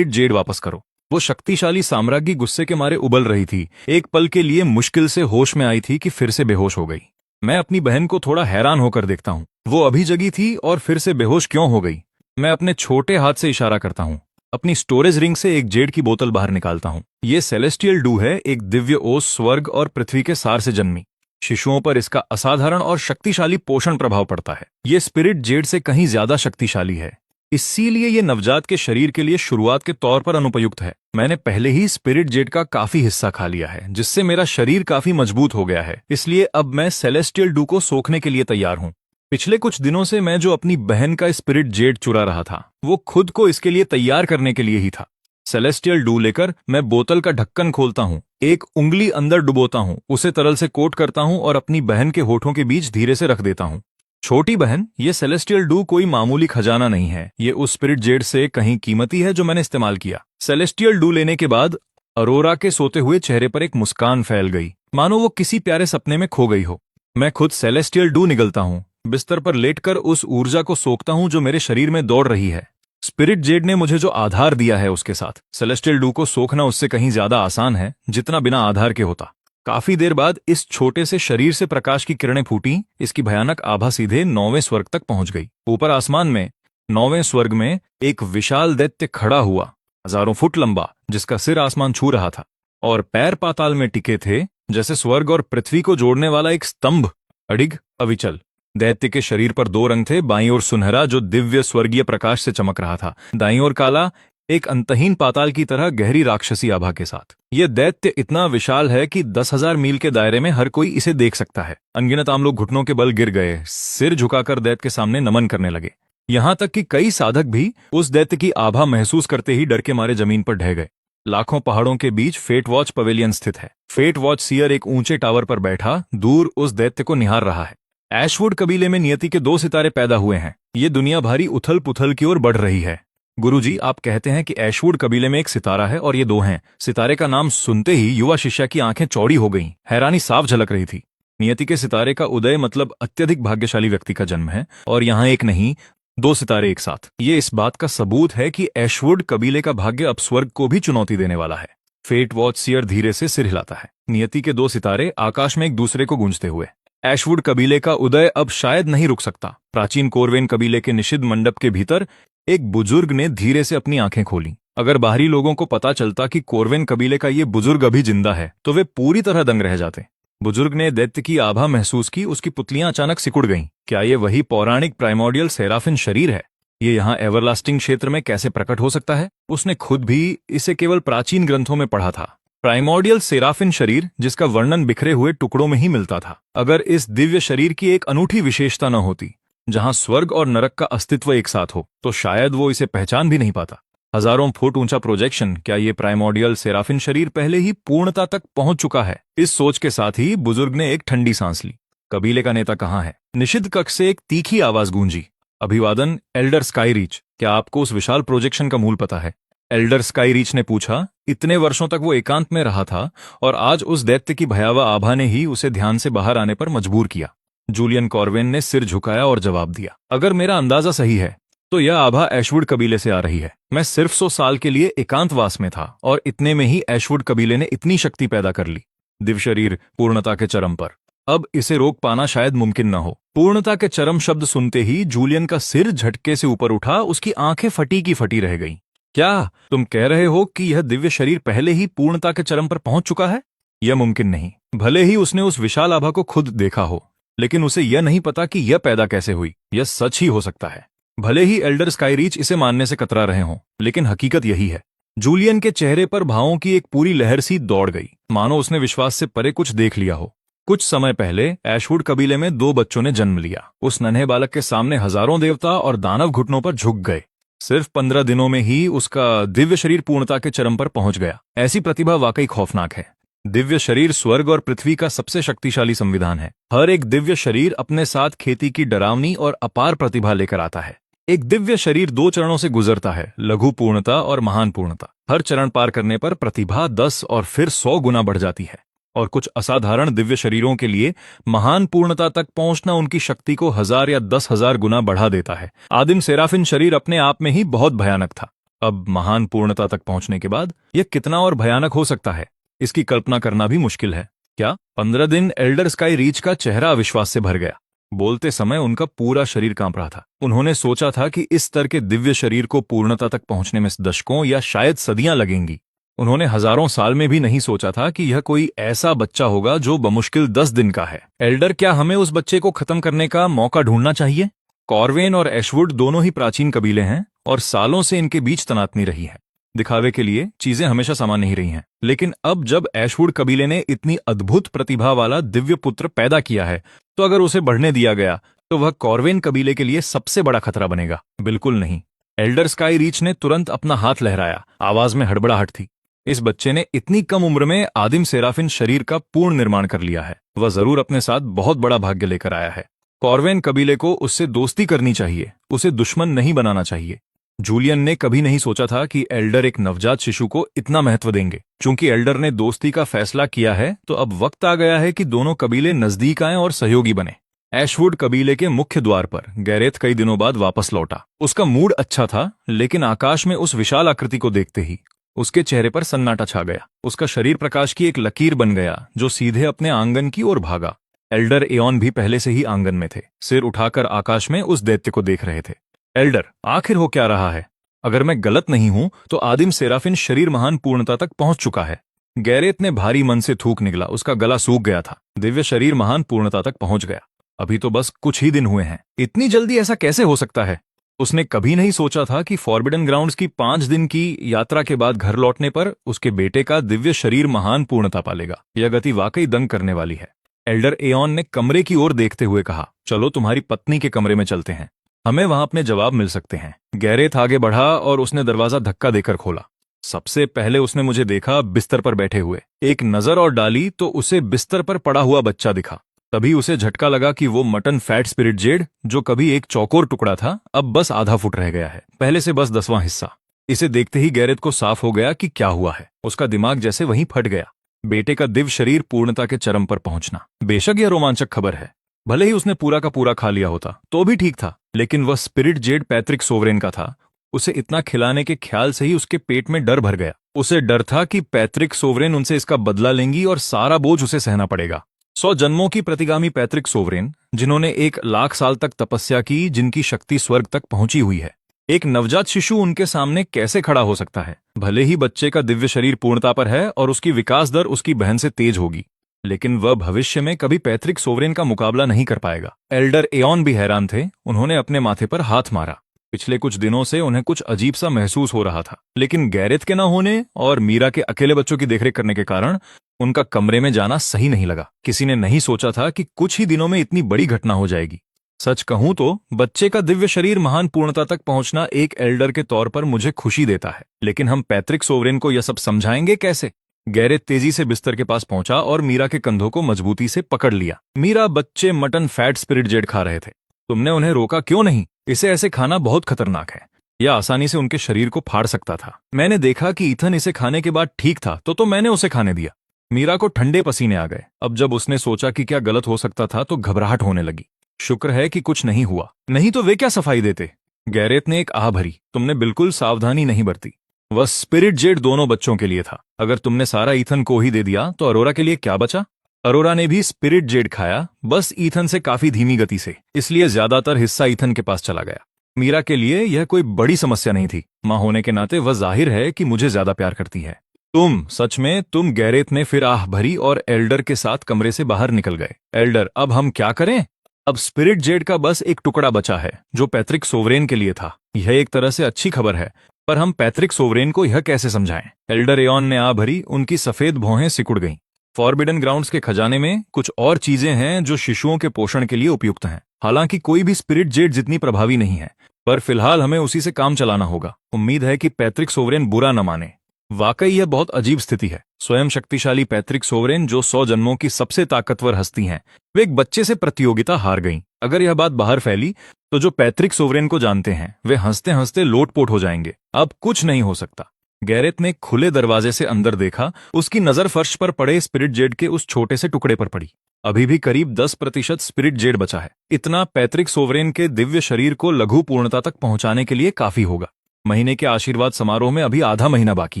जेड वापस करो। वो शक्तिशाली साम्राज्ञी गुस्से के मारे उबल रही थी। एक पल के लिए मुश्किल से होश में आई थी कि फिर से बेहोश हो गई। मैं अपनी बहन को थोड़ा हैरान होकर देखता हूँ। वो अभी जगी थी और फिर से बेहोश क्यों हो गई? मैं अपने छोटे हाथ से इशारा करता हूँ। अपनी स्टोरेज रिंग से एक जेड की बोतल बाहर निकालता हूँ। ये सेलेस्टियल डू है, एक दिव्य ओस स्वर्ग और पृथ्वी के सार से जन्मी। शिशुओं पर इसका असाधारण और शक्तिशाली पोषण प्रभाव पड़ता है। ये स्पिरिट जेड से कहीं ज्यादा शक्तिशाली है, इसीलिए ये नवजात के शरीर के लिए शुरुआत के तौर पर अनुपयुक्त है। मैंने पहले ही स्पिरिट जेड का काफी हिस्सा खा लिया है, जिससे मेरा शरीर काफी मजबूत हो गया है। इसलिए अब मैं सेलेस्टियल डू को सोखने के लिए तैयार हूँ। पिछले कुछ दिनों से मैं जो अपनी बहन का स्पिरिट जेड चुरा रहा था, वो खुद को इसके लिए तैयार करने के लिए ही था। सेलेस्टियल डू लेकर मैं बोतल का ढक्कन खोलता हूँ, एक उंगली अंदर डुबोता हूँ, उसे तरल से कोट करता हूँ और अपनी बहन के होठों के बीच धीरे से रख देता हूँ। छोटी बहन, ये सेलेस्टियल डू कोई मामूली खजाना नहीं है। ये उस स्पिरिट जेड से कहीं कीमती है जो मैंने इस्तेमाल किया। सेलेस्टियल डू लेने के बाद अरोरा के सोते हुए चेहरे पर एक मुस्कान फैल गई, मानो वो किसी प्यारे सपने में खो गई हो। मैं खुद सेलेस्टियल डू निगलता हूँ, बिस्तर पर लेटकर उस ऊर्जा को सोखता हूँ जो मेरे शरीर में दौड़ रही है। स्पिरिट जेड ने मुझे जो आधार दिया है उसके साथ सेलेस्टियल डू को सोखना उससे कहीं ज्यादा आसान है जितना बिना आधार के होता। काफी देर बाद इस छोटे से शरीर से प्रकाश की किरणें फूटी। इसकी भयानक आभा सीधे 9वें स्वर्ग तक पहुंच गई। ऊपर आसमान में 9वें स्वर्ग में एक विशाल दैत्य खड़ा हुआ, हजारों फुट लंबा, जिसका सिर आसमान छू रहा था और पैर पाताल में टिके थे, जैसे स्वर्ग और पृथ्वी को जोड़ने वाला एक स्तंभ, अडिग अविचल। दैत्य के शरीर पर 2 रंग थे, बाईं ओर सुनहरा जो दिव्य स्वर्गीय प्रकाश से चमक रहा था, दाईं ओर काला, एक अंतहीन पाताल की तरह गहरी राक्षसी आभा के साथ। यह दैत्य इतना विशाल है कि 10,000 मील के दायरे में हर कोई इसे देख सकता है। अनगिनत आम लोग घुटनों के बल गिर गए, सिर झुकाकर दैत्य के सामने नमन करने लगे। यहां तक कि कई साधक भी उस दैत्य की आभा महसूस करते ही डर के मारे जमीन पर ढह गए। लाखों पहाड़ों के बीच फेट वॉच पवेलियन स्थित है। फेट वॉच सीयर एक ऊंचे टावर पर बैठा दूर उस दैत्य को निहार रहा है। ऐशवुड कबीले में नियति के 2 सितारे पैदा हुए हैं। ये दुनिया भारी उथल पुथल की ओर बढ़ रही है। गुरुजी, आप कहते हैं कि ऐशवुड कबीले में एक सितारा है और ये 2 हैं। सितारे का नाम सुनते ही युवा शिष्या की आंखें चौड़ी हो गईं। हैरानी साफ झलक रही थी। नियति के सितारे का उदय मतलब अत्यधिक भाग्यशाली व्यक्ति का जन्म है, और यहाँ एक नहीं 2 सितारे एक साथ। ये इस बात का सबूत है कि ऐशवुड कबीले का भाग्य अब स्वर्ग को भी चुनौती देने वाला है। फेट वॉच सीयर धीरे से सिर हिलाता है। नियति के 2 सितारे आकाश में एक दूसरे को गूंजते हुए। एशवुड कबीले का उदय अब शायद नहीं रुक सकता। प्राचीन कोरवेन कबीले के निषिद्ध मंडप के भीतर एक बुजुर्ग ने धीरे से अपनी आंखें खोली। अगर बाहरी लोगों को पता चलता कि कोरवेन कबीले का ये बुजुर्ग अभी जिंदा है तो वे पूरी तरह दंग रह जाते। बुजुर्ग ने दैत्य की आभा महसूस की, उसकी पुतलियां अचानक सिकुड़ गईं। क्या ये वही पौराणिक प्राइमोर्डियल सेराफिन शरीर है? ये यहाँ एवरलास्टिंग क्षेत्र में कैसे प्रकट हो सकता है? उसने खुद भी इसे केवल प्राचीन ग्रंथों में पढ़ा था। प्राइमोर्डियल सेराफिन शरीर जिसका वर्णन बिखरे हुए टुकड़ों में ही मिलता था। अगर इस दिव्य शरीर की एक अनूठी विशेषता न होती, जहां स्वर्ग और नरक का अस्तित्व एक साथ हो, तो शायद वो इसे पहचान भी नहीं पाता। हजारों फुट ऊंचा प्रोजेक्शन, क्या ये प्राइमोर्डियल सेराफिन शरीर पहले ही पूर्णता तक पहुंच चुका है? इस सोच के साथ ही बुजुर्ग ने एक ठंडी सांस ली। कबीले का नेता कहाँ है? निषिद्ध कक्ष से एक तीखी आवाज गूंजी। अभिवादन एल्डर स्काईरीच, क्या आपको उस विशाल प्रोजेक्शन का मूल पता है? एल्डर स्काईरीच ने पूछा। इतने वर्षों तक वो एकांत में रहा था और आज उस दैत्य की भयावह आभा ने ही उसे ध्यान से बाहर आने पर मजबूर किया। जूलियन कॉर्वेन ने सिर झुकाया और जवाब दिया, अगर मेरा अंदाजा सही है तो यह आभा एशवुड कबीले से आ रही है। मैं सिर्फ 100 साल के लिए एकांतवास में था और इतने में ही एशवुड कबीले ने इतनी शक्ति पैदा कर ली। दिव्य शरीर पूर्णता के चरम पर। अब इसे रोक पाना शायद मुमकिन न हो। पूर्णता के चरम शब्द सुनते ही जूलियन का सिर झटके से ऊपर उठा, उसकी आंखें फटी की फटी रह गईं। क्या तुम कह रहे हो कि यह दिव्य शरीर पहले ही पूर्णता के चरम पर पहुंच चुका है? यह मुमकिन नहीं। भले ही उसने उस विशाल आभा को खुद देखा हो, लेकिन उसे यह नहीं पता कि यह पैदा कैसे हुई। यह सच ही हो सकता है। भले ही एल्डर स्काईरीच इसे मानने से कतरा रहे हों, लेकिन हकीकत यही है। जूलियन के चेहरे पर भावों की एक पूरी लहर सी दौड़ गई, मानो उसने विश्वास से परे कुछ देख लिया हो। कुछ समय पहले एशवुड कबीले में 2 बच्चों ने जन्म लिया। उस नन्हे बालक के सामने हजारों देवता और दानव घुटनों पर झुक गए। सिर्फ 15 दिनों में ही उसका दिव्य शरीर पूर्णता के चरम पर पहुंच गया। ऐसी प्रतिभा वाकई खौफनाक है। दिव्य शरीर स्वर्ग और पृथ्वी का सबसे शक्तिशाली संविधान है। हर एक दिव्य शरीर अपने साथ खेती की डरावनी और अपार प्रतिभा लेकर आता है। एक दिव्य शरीर 2 चरणों से गुजरता है, लघु पूर्णता और महान पूर्णता। हर चरण पार करने पर प्रतिभा 10 और फिर 100 गुना बढ़ जाती है। और कुछ असाधारण दिव्य शरीरों के लिए महान पूर्णता तक पहुंचना उनकी शक्ति को 1000 या 10,000 गुना बढ़ा देता है। आदिम सेराफिन शरीर अपने आप में ही बहुत भयानक था। अब महान पूर्णता तक पहुंचने के बाद यह कितना और भयानक हो सकता है, इसकी कल्पना करना भी मुश्किल है। क्या 15 दिन एल्डर स्काईरीच का चेहरा अविश्वास से भर गया। बोलते समय उनका पूरा शरीर कांप रहा था। उन्होंने सोचा था कि इस स्तर के दिव्य शरीर को पूर्णता तक पहुंचने में दशकों या शायद सदियां लगेंगी। उन्होंने हजारों साल में भी नहीं सोचा था कि यह कोई ऐसा बच्चा होगा जो बमुश्किल 10 दिन का है। एल्डर, क्या हमें उस बच्चे को खत्म करने का मौका ढूंढना चाहिए? कॉर्वेन और एशवुड दोनों ही प्राचीन कबीले हैं और सालों से इनके बीच तनातनी रही है। दिखावे के लिए चीजें हमेशा समान नहीं रही हैं, लेकिन अब जब एशवुड कबीले ने इतनी अद्भुत प्रतिभा वाला दिव्य पुत्र पैदा किया है, तो अगर उसे बढ़ने दिया गया तो वह कॉर्वेन कबीले के लिए सबसे बड़ा खतरा बनेगा। बिल्कुल नहीं। एल्डर स्काईरीच ने तुरंत अपना हाथ लहराया। आवाज में हड़बड़ाहट थी। इस बच्चे ने इतनी कम उम्र में आदिम सेराफिन शरीर का पूर्ण निर्माण कर लिया है। वह जरूर अपने साथ बहुत बड़ा भाग्य लेकर आया है। कॉर्वेन कबीले को उससे दोस्ती करनी चाहिए, उसे दुश्मन नहीं बनाना चाहिए। जूलियन ने कभी नहीं सोचा था कि एल्डर एक नवजात शिशु को इतना महत्व देंगे। चूंकि एल्डर ने दोस्ती का फैसला किया है, तो अब वक्त आ गया है कि दोनों कबीले नजदीक आएं और सहयोगी बने। एशवुड कबीले के मुख्य द्वार पर गैरेथ कई दिनों बाद वापस लौटा। उसका मूड अच्छा था, लेकिन आकाश में उस विशाल आकृति को देखते ही उसके चेहरे पर सन्नाटा छा गया। उसका शरीर प्रकाश की एक लकीर बन गया जो सीधे अपने आंगन की ओर भागा। एल्डर एओन भी पहले से ही आंगन में थे, सिर उठाकर आकाश में उस दैत्य को देख रहे थे। एल्डर, आखिर हो क्या रहा है? अगर मैं गलत नहीं हूं तो आदिम सेराफिन शरीर महान पूर्णता तक पहुंच चुका है। गैरेथ ने भारी मन से थूक निकला। उसका गला सूख गया था। दिव्य शरीर महान पूर्णता तक पहुंच गया। अभी तो बस कुछ ही दिन हुए हैं। इतनी जल्दी ऐसा कैसे हो सकता है? उसने कभी नहीं सोचा था कि फॉरबिडन ग्राउंड्स की 5 दिन की यात्रा के बाद घर लौटने पर उसके बेटे का दिव्य शरीर महान पूर्णता पालेगा। यह गति वाकई दंग करने वाली है। एल्डर एओन ने कमरे की ओर देखते हुए कहा, चलो तुम्हारी पत्नी के कमरे में चलते हैं, हमें वहां अपने जवाब मिल सकते हैं। गैरेथ आगे बढ़ा और उसने दरवाजा धक्का देकर खोला। सबसे पहले उसने मुझे देखा बिस्तर पर बैठे हुए। एक नजर और डाली तो उसे बिस्तर पर पड़ा हुआ बच्चा दिखा। तभी उसे झटका लगा कि वो मटन फैट स्पिरिट जेड, जो कभी एक चौकोर टुकड़ा था, अब बस आधा फुट रह गया है, पहले से बस 10वां हिस्सा। इसे देखते ही गैरेथ को साफ हो गया कि क्या हुआ है। उसका दिमाग जैसे वहीं फट गया। बेटे का दिव्य शरीर पूर्णता के चरम पर पहुंचना, बेशक यह रोमांचक खबर है। भले ही उसने पूरा का पूरा खा लिया होता तो भी ठीक था, लेकिन वह स्पिरिट जेड पैट्रिक सोवरेन का था। उसे इतना खिलाने के ख्याल से ही उसके पेट में डर भर गया। उसे डर था कि पैट्रिक सोवरेन उनसे इसका बदला लेंगी और सारा बोझ उसे सहना पड़ेगा। 100 जन्मों की प्रतिगामी पैतृक सोवरेन, जिन्होंने 1 लाख साल तक तपस्या की, जिनकी शक्ति स्वर्ग तक पहुंची हुई है। एक नवजात शिशु उनके सामने कैसे खड़ा हो सकता है? भले ही बच्चे का दिव्य शरीर पूर्णता पर है और उसकी विकास दर उसकी बहन से तेज होगी, लेकिन वह भविष्य में कभी पैतृक सोवरेन का मुकाबला नहीं कर पाएगा। एल्डर एओन भी हैरान थे। उन्होंने अपने माथे पर हाथ मारा। पिछले कुछ दिनों से उन्हें कुछ अजीब सा महसूस हो रहा था, लेकिन गैरेथ के न होने और मीरा के अकेले बच्चों की देखरेख करने के कारण उनका कमरे में जाना सही नहीं लगा। किसी ने नहीं सोचा था कि कुछ ही दिनों में इतनी बड़ी घटना हो जाएगी। सच कहूं तो बच्चे का दिव्य शरीर महान पूर्णता तक पहुंचना एक एल्डर के तौर पर मुझे खुशी देता है, लेकिन हम पैतृक सोवरेन को यह सब समझाएंगे कैसे? गैरेथ तेजी से बिस्तर के पास पहुंचा और मीरा के कंधों को मजबूती से पकड़ लिया। मीरा, बच्चे मटन फैट स्पिरिट जेड खा रहे थे। तुमने उन्हें रोका क्यों नहीं? इसे ऐसे खाना बहुत खतरनाक है। यह आसानी से उनके शरीर को फाड़ सकता था। मैंने देखा कि ईथन इसे खाने के बाद ठीक था, तो मैंने उसे खाने दिया। मीरा को ठंडे पसीने आ गए। अब जब उसने सोचा कि क्या गलत हो सकता था तो घबराहट होने लगी। शुक्र है कि कुछ नहीं हुआ, नहीं तो वे क्या सफाई देते। गैरेथ ने एक आह भरी। तुमने बिल्कुल सावधानी नहीं बरती। वह स्पिरिट जेड दोनों बच्चों के लिए था। अगर तुमने सारा ईथन को ही दे दिया तो अरोरा के लिए क्या बचा? अरोरा ने भी स्पिरिट जेड खाया, बस ईथन से काफी धीमी गति से, इसलिए ज्यादातर हिस्सा ईथन के पास चला गया। मीरा के लिए यह कोई बड़ी समस्या नहीं थी। मां होने के नाते वह जाहिर है कि मुझे ज्यादा प्यार करती है। सच में तुम, गैरेथ ने फिर आह भरी और एल्डर के साथ कमरे से बाहर निकल गए। एल्डर, अब हम क्या करें? अब स्पिरिट जेड का बस एक टुकड़ा बचा है, जो पैतृक सोवरेन के लिए था। यह एक तरह से अच्छी खबर है, पर हम पैतृक सोवरेन को यह कैसे समझाएं? एल्डर एओन ने आह भरी। उनकी सफेद भौहें सिकुड़ गईं। फॉरबिडन ग्राउंड्स के खजाने में कुछ और चीजें हैं जो शिशुओं के पोषण के लिए उपयुक्त हैं। हालांकि कोई भी स्पिरिट जेड जितनी प्रभावी नहीं है, पर फिलहाल हमें उसी से काम चलाना होगा। उम्मीद है कि पैतृक सोवरेन बुरा न माने। वाकई यह बहुत अजीब स्थिति है। स्वयं शक्तिशाली पैतृक सोवरेन, जो 100 जन्मों की सबसे ताकतवर हस्ती हैं, वे एक बच्चे से प्रतियोगिता हार गईं। अगर यह बात बाहर फैली तो जो पैतृक सोवरेन को जानते हैं वे हंसते हंसते लोटपोट हो जाएंगे। अब कुछ नहीं हो सकता। गैरेथ ने खुले दरवाजे से अंदर देखा। उसकी नजर फर्श पर पड़े स्पिरिट जेड के उस छोटे से टुकड़े पर पड़ी। अभी भी करीब 10% स्पिरिट जेड बचा है। इतना पैतृक सोवरेन के दिव्य शरीर को लघु पूर्णता तक पहुंचाने के लिए काफी होगा। महीने के आशीर्वाद समारोह में अभी आधा महीना बाकी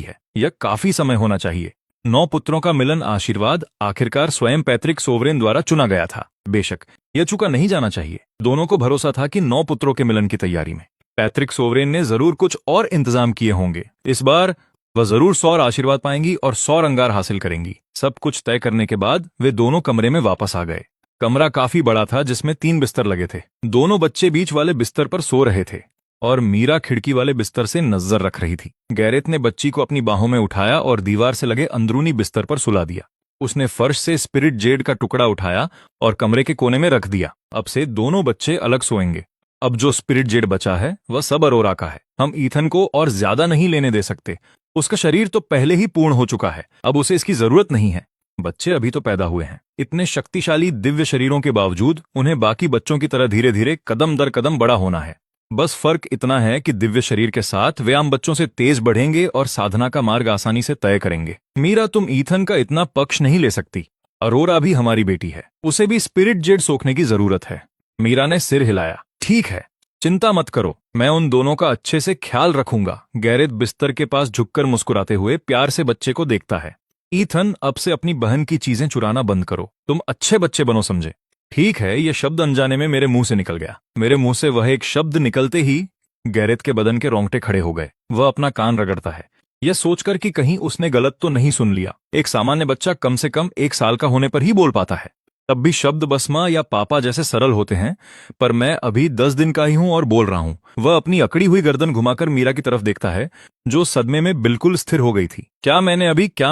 है। यह काफी समय होना चाहिए। 9 पुत्रों का मिलन आशीर्वाद आखिरकार स्वयं पैतृक सोवरेन द्वारा चुना गया था। बेशक यह चुका नहीं जाना चाहिए। दोनों को भरोसा था कि 9 पुत्रों के मिलन की तैयारी में पैतृक सोवरेन ने जरूर कुछ और इंतजाम किए होंगे। इस बार वह जरूर 100 आशीर्वाद पाएंगी और 100 अंगार हासिल करेंगी। सब कुछ तय करने के बाद वे दोनों कमरे में वापस आ गए। कमरा काफी बड़ा था, जिसमें 3 बिस्तर लगे थे। दोनों बच्चे बीच वाले बिस्तर पर सो रहे थे और मीरा खिड़की वाले बिस्तर से नजर रख रही थी। गैरेथ ने बच्ची को अपनी बाहों में उठाया और दीवार से लगे अंदरूनी बिस्तर पर सुला दिया। उसने फर्श से स्पिरिट जेड का टुकड़ा उठाया और कमरे के कोने में रख दिया। अब से दोनों बच्चे अलग सोएंगे। अब जो स्पिरिट जेड बचा है वह सब अरोरा का है। हम ईथन को और ज्यादा नहीं लेने दे सकते। उसका शरीर तो पहले ही पूर्ण हो चुका है, अब उसे इसकी जरूरत नहीं है। बच्चे अभी तो पैदा हुए हैं। इतने शक्तिशाली दिव्य शरीरों के बावजूद उन्हें बाकी बच्चों की तरह धीरे धीरे कदम दर कदम बड़ा होना है। बस फर्क इतना है कि दिव्य शरीर के साथ वे आम बच्चों से तेज बढ़ेंगे और साधना का मार्ग आसानी से तय करेंगे। मीरा, तुम ईथन का इतना पक्ष नहीं ले सकती। अरोरा भी हमारी बेटी है, उसे भी स्पिरिट जेड सोखने की जरूरत है। मीरा ने सिर हिलाया। ठीक है, चिंता मत करो, मैं उन दोनों का अच्छे से ख्याल रखूंगा। गैरेथ बिस्तर के पास झुककर मुस्कुराते हुए प्यार से बच्चे को देखता है। ईथन, अब से अपनी बहन की चीजें चुराना बंद करो। तुम अच्छे बच्चे बनो, समझे? ठीक है। यह शब्द अनजाने में मेरे मुंह से निकल गया। मेरे मुंह से वह एक शब्द निकलते ही गैरेथ के बदन के रोंगटे खड़े हो गए। वह अपना कान रगड़ता है, यह सोचकर कि कहीं उसने गलत तो नहीं सुन लिया। एक सामान्य बच्चा कम से कम 1 साल का होने पर ही बोल पाता है। तब भी शब्द बस मां या पापा जैसे सरल होते हैं, पर मैं अभी 10 दिन का ही हूं और बोल रहा हूं। वह अपनी अकड़ी हुई गर्दन घुमाकर मीरा की तरफ देखता है, जो सदमे में बिल्कुल स्थिर हो गई थी। क्या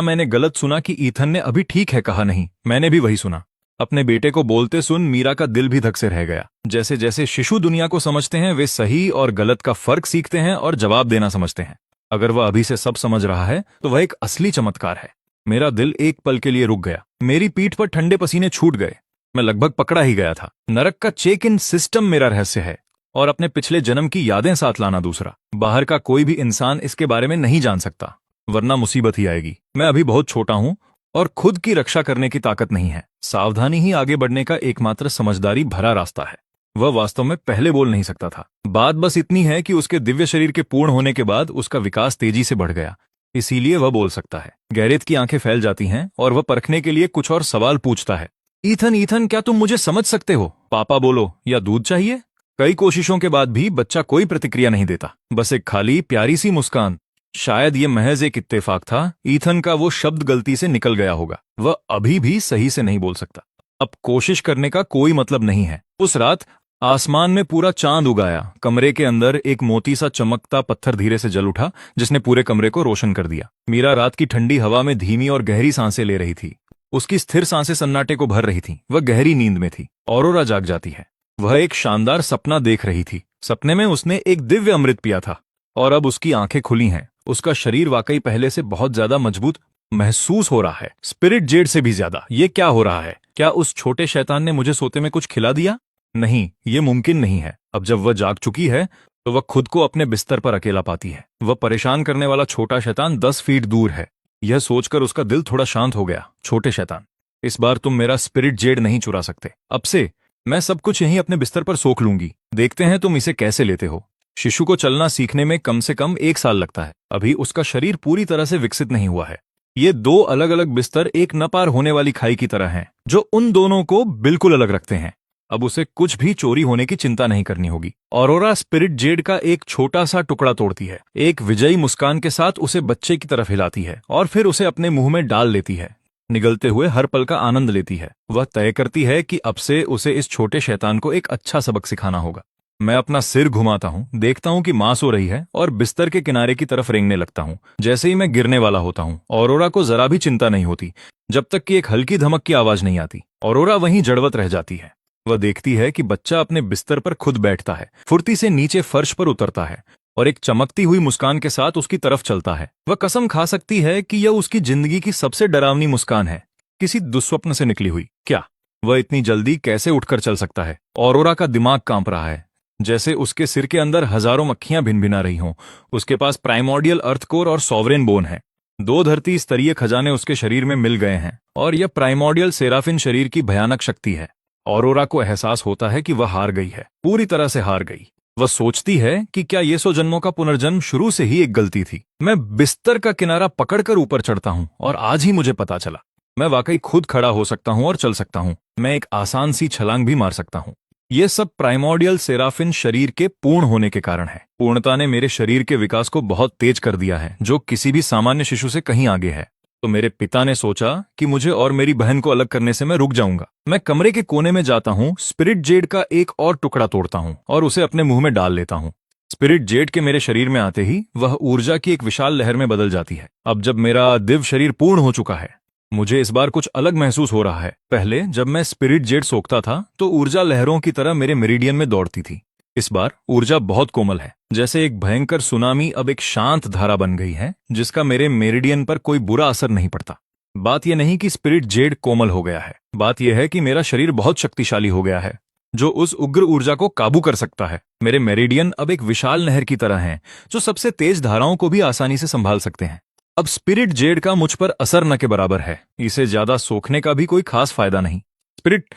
मैंने गलत सुना कि ईथन ने अभी ठीक है कहा? नहीं, मैंने भी वही सुना। अपने बेटे को बोलते सुन मीरा का दिल भी धक से रह गया। जैसे जैसे शिशु दुनिया को समझते हैं, वे सही और गलत का फर्क सीखते हैं और जवाब देना समझते हैं। अगर वह अभी से सब समझ रहा है तो वह एक असली चमत्कार है। मेरा दिल एक पल के लिए रुक गया। मेरी पीठ पर ठंडे पसीने छूट गए। मैं लगभग पकड़ा ही गया था। नरक का चेक इन सिस्टम मेरा रहस्य है और अपने पिछले जन्म की यादें साथ लाना दूसरा। बाहर का कोई भी इंसान इसके बारे में नहीं जान सकता, वरना मुसीबत ही आएगी। मैं अभी बहुत छोटा हूं और खुद की रक्षा करने की ताकत नहीं है। सावधानी ही आगे बढ़ने का एकमात्र समझदारी भरा रास्ता है। वह वास्तव में पहले बोल नहीं सकता था। बात बस इतनी है कि उसके दिव्य शरीर के पूर्ण होने के बाद उसका विकास तेजी से बढ़ गया, इसीलिए वह बोल सकता है। गैरेथ की आंखें फैल जाती हैं और वह परखने के लिए कुछ और सवाल पूछता है। ईथन ईथन, क्या तुम मुझे समझ सकते हो? पापा बोलो, या दूध चाहिए? कई कोशिशों के बाद भी बच्चा कोई प्रतिक्रिया नहीं देता, बस एक खाली प्यारी सी मुस्कान। शायद ये महज एक इत्तेफाक था। ईथन का वो शब्द गलती से निकल गया होगा। वह अभी भी सही से नहीं बोल सकता। अब कोशिश करने का कोई मतलब नहीं है। उस रात आसमान में पूरा चांद उगाया। कमरे के अंदर एक मोती सा चमकता पत्थर धीरे से जल उठा, जिसने पूरे कमरे को रोशन कर दिया। मीरा रात की ठंडी हवा में धीमी और गहरी सांसें ले रही थी। उसकी स्थिर सांसें सन्नाटे को भर रही थीं। वह गहरी नींद में थी। ऑरोरा जाग जाती है। वह एक शानदार सपना देख रही थी। सपने में उसने एक दिव्य अमृत पिया था और अब उसकी आंखें खुली हैं। उसका शरीर वाकई पहले से बहुत ज्यादा मजबूत महसूस हो रहा है, स्पिरिट जेड से भी ज्यादा। ये क्या हो रहा है? क्या उस छोटे शैतान ने मुझे सोते में कुछ खिला दिया? नहीं, ये मुमकिन नहीं है। अब जब वह जाग चुकी है तो वह खुद को अपने बिस्तर पर अकेला पाती है। वह परेशान करने वाला छोटा शैतान 10 फीट दूर है। यह सोचकर उसका दिल थोड़ा शांत हो गया। छोटे शैतान, इस बार तुम मेरा स्पिरिट जेड नहीं चुरा सकते। अब से मैं सब कुछ यहीं अपने बिस्तर पर सोख लूंगी। देखते हैं तुम इसे कैसे लेते हो। शिशु को चलना सीखने में कम से कम 1 साल लगता है। अभी उसका शरीर पूरी तरह से विकसित नहीं हुआ है। ये 2 अलग अलग बिस्तर एक न पार होने वाली खाई की तरह हैं, जो उन दोनों को बिल्कुल अलग रखते हैं। अब उसे कुछ भी चोरी होने की चिंता नहीं करनी होगी। ऑरोरा स्पिरिट जेड का एक छोटा सा टुकड़ा तोड़ती है, एक विजयी मुस्कान के साथ उसे बच्चे की तरफ हिलाती है और फिर उसे अपने मुंह में डाल लेती है। निगलते हुए हर पल का आनंद लेती है। वह तय करती है कि अब से उसे इस छोटे शैतान को एक अच्छा सबक सिखाना होगा। मैं अपना सिर घुमाता हूँ, देखता हूँ कि मां सो रही है और बिस्तर के किनारे की तरफ रेंगने लगता हूँ। जैसे ही मैं गिरने वाला होता हूँ, ऑरोरा को जरा भी चिंता नहीं होती, जब तक कि एक हल्की धमक की आवाज नहीं आती। ऑरोरा वहीं जड़वत रह जाती है। वह देखती है कि बच्चा अपने बिस्तर पर खुद बैठता है, फुर्ती से नीचे फर्श पर उतरता है और एक चमकती हुई मुस्कान के साथ उसकी तरफ चलता है। वह कसम खा सकती है कि यह उसकी जिंदगी की सबसे डरावनी मुस्कान है, किसी दुस्वप्न से निकली हुई। क्या वह इतनी जल्दी कैसे उठकर चल सकता है? ऑरोरा का दिमाग कांप रहा है, जैसे उसके सिर के अंदर हजारों मक्खियां भिनभिना रही हों। उसके पास प्राइमोर्डियल अर्थ कोर और सॉवरेन बोन है। 2 धरती स्तरीय खजाने उसके शरीर में मिल गए हैं और यह प्राइमोर्डियल सेराफिन शरीर की भयानक शक्ति है। ऑरोरा को एहसास होता है कि वह हार गई है, पूरी तरह से हार गई। वह सोचती है कि क्या ये 100 जन्मों का पुनर्जन्म शुरू से ही एक गलती थी। मैं बिस्तर का किनारा पकड़कर ऊपर चढ़ता हूं और आज ही मुझे पता चला, मैं वाकई खुद खड़ा हो सकता हूं और चल सकता हूं। मैं एक आसान सी छलांग भी मार सकता हूं। ये सब प्राइमोर्डियल सेराफिन शरीर के पूर्ण होने के कारण है। पूर्णता ने मेरे शरीर के विकास को बहुत तेज कर दिया है, जो किसी भी सामान्य शिशु से कहीं आगे है। तो मेरे पिता ने सोचा कि मुझे और मेरी बहन को अलग करने से मैं रुक जाऊंगा। मैं कमरे के कोने में जाता हूँ, स्पिरिट जेड का एक और टुकड़ा तोड़ता हूँ और उसे अपने मुंह में डाल लेता हूँ। स्पिरिट जेड के मेरे शरीर में आते ही वह ऊर्जा की एक विशाल लहर में बदल जाती है। अब जब मेरा दिव्य शरीर पूर्ण हो चुका है, मुझे इस बार कुछ अलग महसूस हो रहा है। पहले जब मैं स्पिरिट जेड सोखता था तो ऊर्जा लहरों की तरह मेरे मेरिडियन में दौड़ती थी। इस बार ऊर्जा बहुत कोमल है, जैसे एक भयंकर सुनामी अब एक शांत धारा बन गई है, जिसका मेरे मेरिडियन पर कोई बुरा असर नहीं पड़ता। बात यह नहीं कि स्पिरिट जेड कोमल हो गया है, बात यह है कि मेरा शरीर बहुत शक्तिशाली हो गया है, जो उस उग्र ऊर्जा को काबू कर सकता है। मेरे मेरिडियन अब एक विशाल नहर की तरह हैं, जो सबसे तेज धाराओं को भी आसानी से संभाल सकते हैं। अब स्पिरिट जेड का मुझ पर असर न के बराबर है। इसे ज्यादा सोखने का भी कोई खास फायदा नहीं। स्पिरिट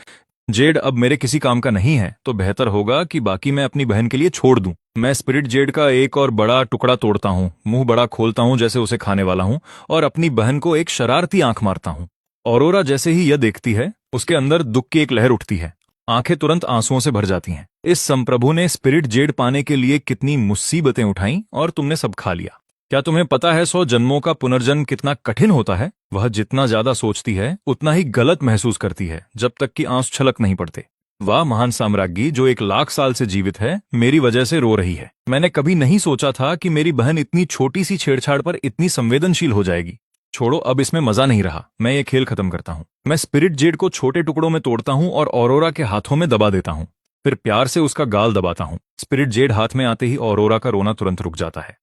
जेड अब मेरे किसी काम का नहीं है, तो बेहतर होगा कि बाकी मैं अपनी बहन के लिए छोड़ दूं। मैं स्पिरिट जेड का एक और बड़ा टुकड़ा तोड़ता हूं, मुंह बड़ा खोलता हूं जैसे उसे खाने वाला हूं, और अपनी बहन को एक शरारती आंख मारता हूं। ऑरोरा जैसे ही यह देखती है, उसके अंदर दुख की एक लहर उठती है। आंखें तुरंत आंसुओं से भर जाती हैं। इस संप्रभु ने स्पिरिट जेड पाने के लिए कितनी मुसीबतें उठाई और तुमने सब खा लिया। क्या तुम्हें पता है 100 जन्मों का पुनर्जन्म कितना कठिन होता है? वह जितना ज्यादा सोचती है उतना ही गलत महसूस करती है, जब तक कि आंसू छलक नहीं पड़ते। वह महान साम्राज्ञी जो 1 लाख साल से जीवित है, मेरी वजह से रो रही है। मैंने कभी नहीं सोचा था कि मेरी बहन इतनी छोटी सी छेड़छाड़ पर इतनी संवेदनशील हो जाएगी। छोड़ो, अब इसमें मजा नहीं रहा। मैं ये खेल खत्म करता हूँ। मैं स्पिरिट जेड को छोटे टुकड़ों में तोड़ता हूँ और ऑरोरा के हाथों में दबा देता हूँ। फिर प्यार से उसका गाल दबाता हूँ। स्पिरिट जेड हाथ में आते ही ऑरोरा का रोना तुरंत रुक जाता है।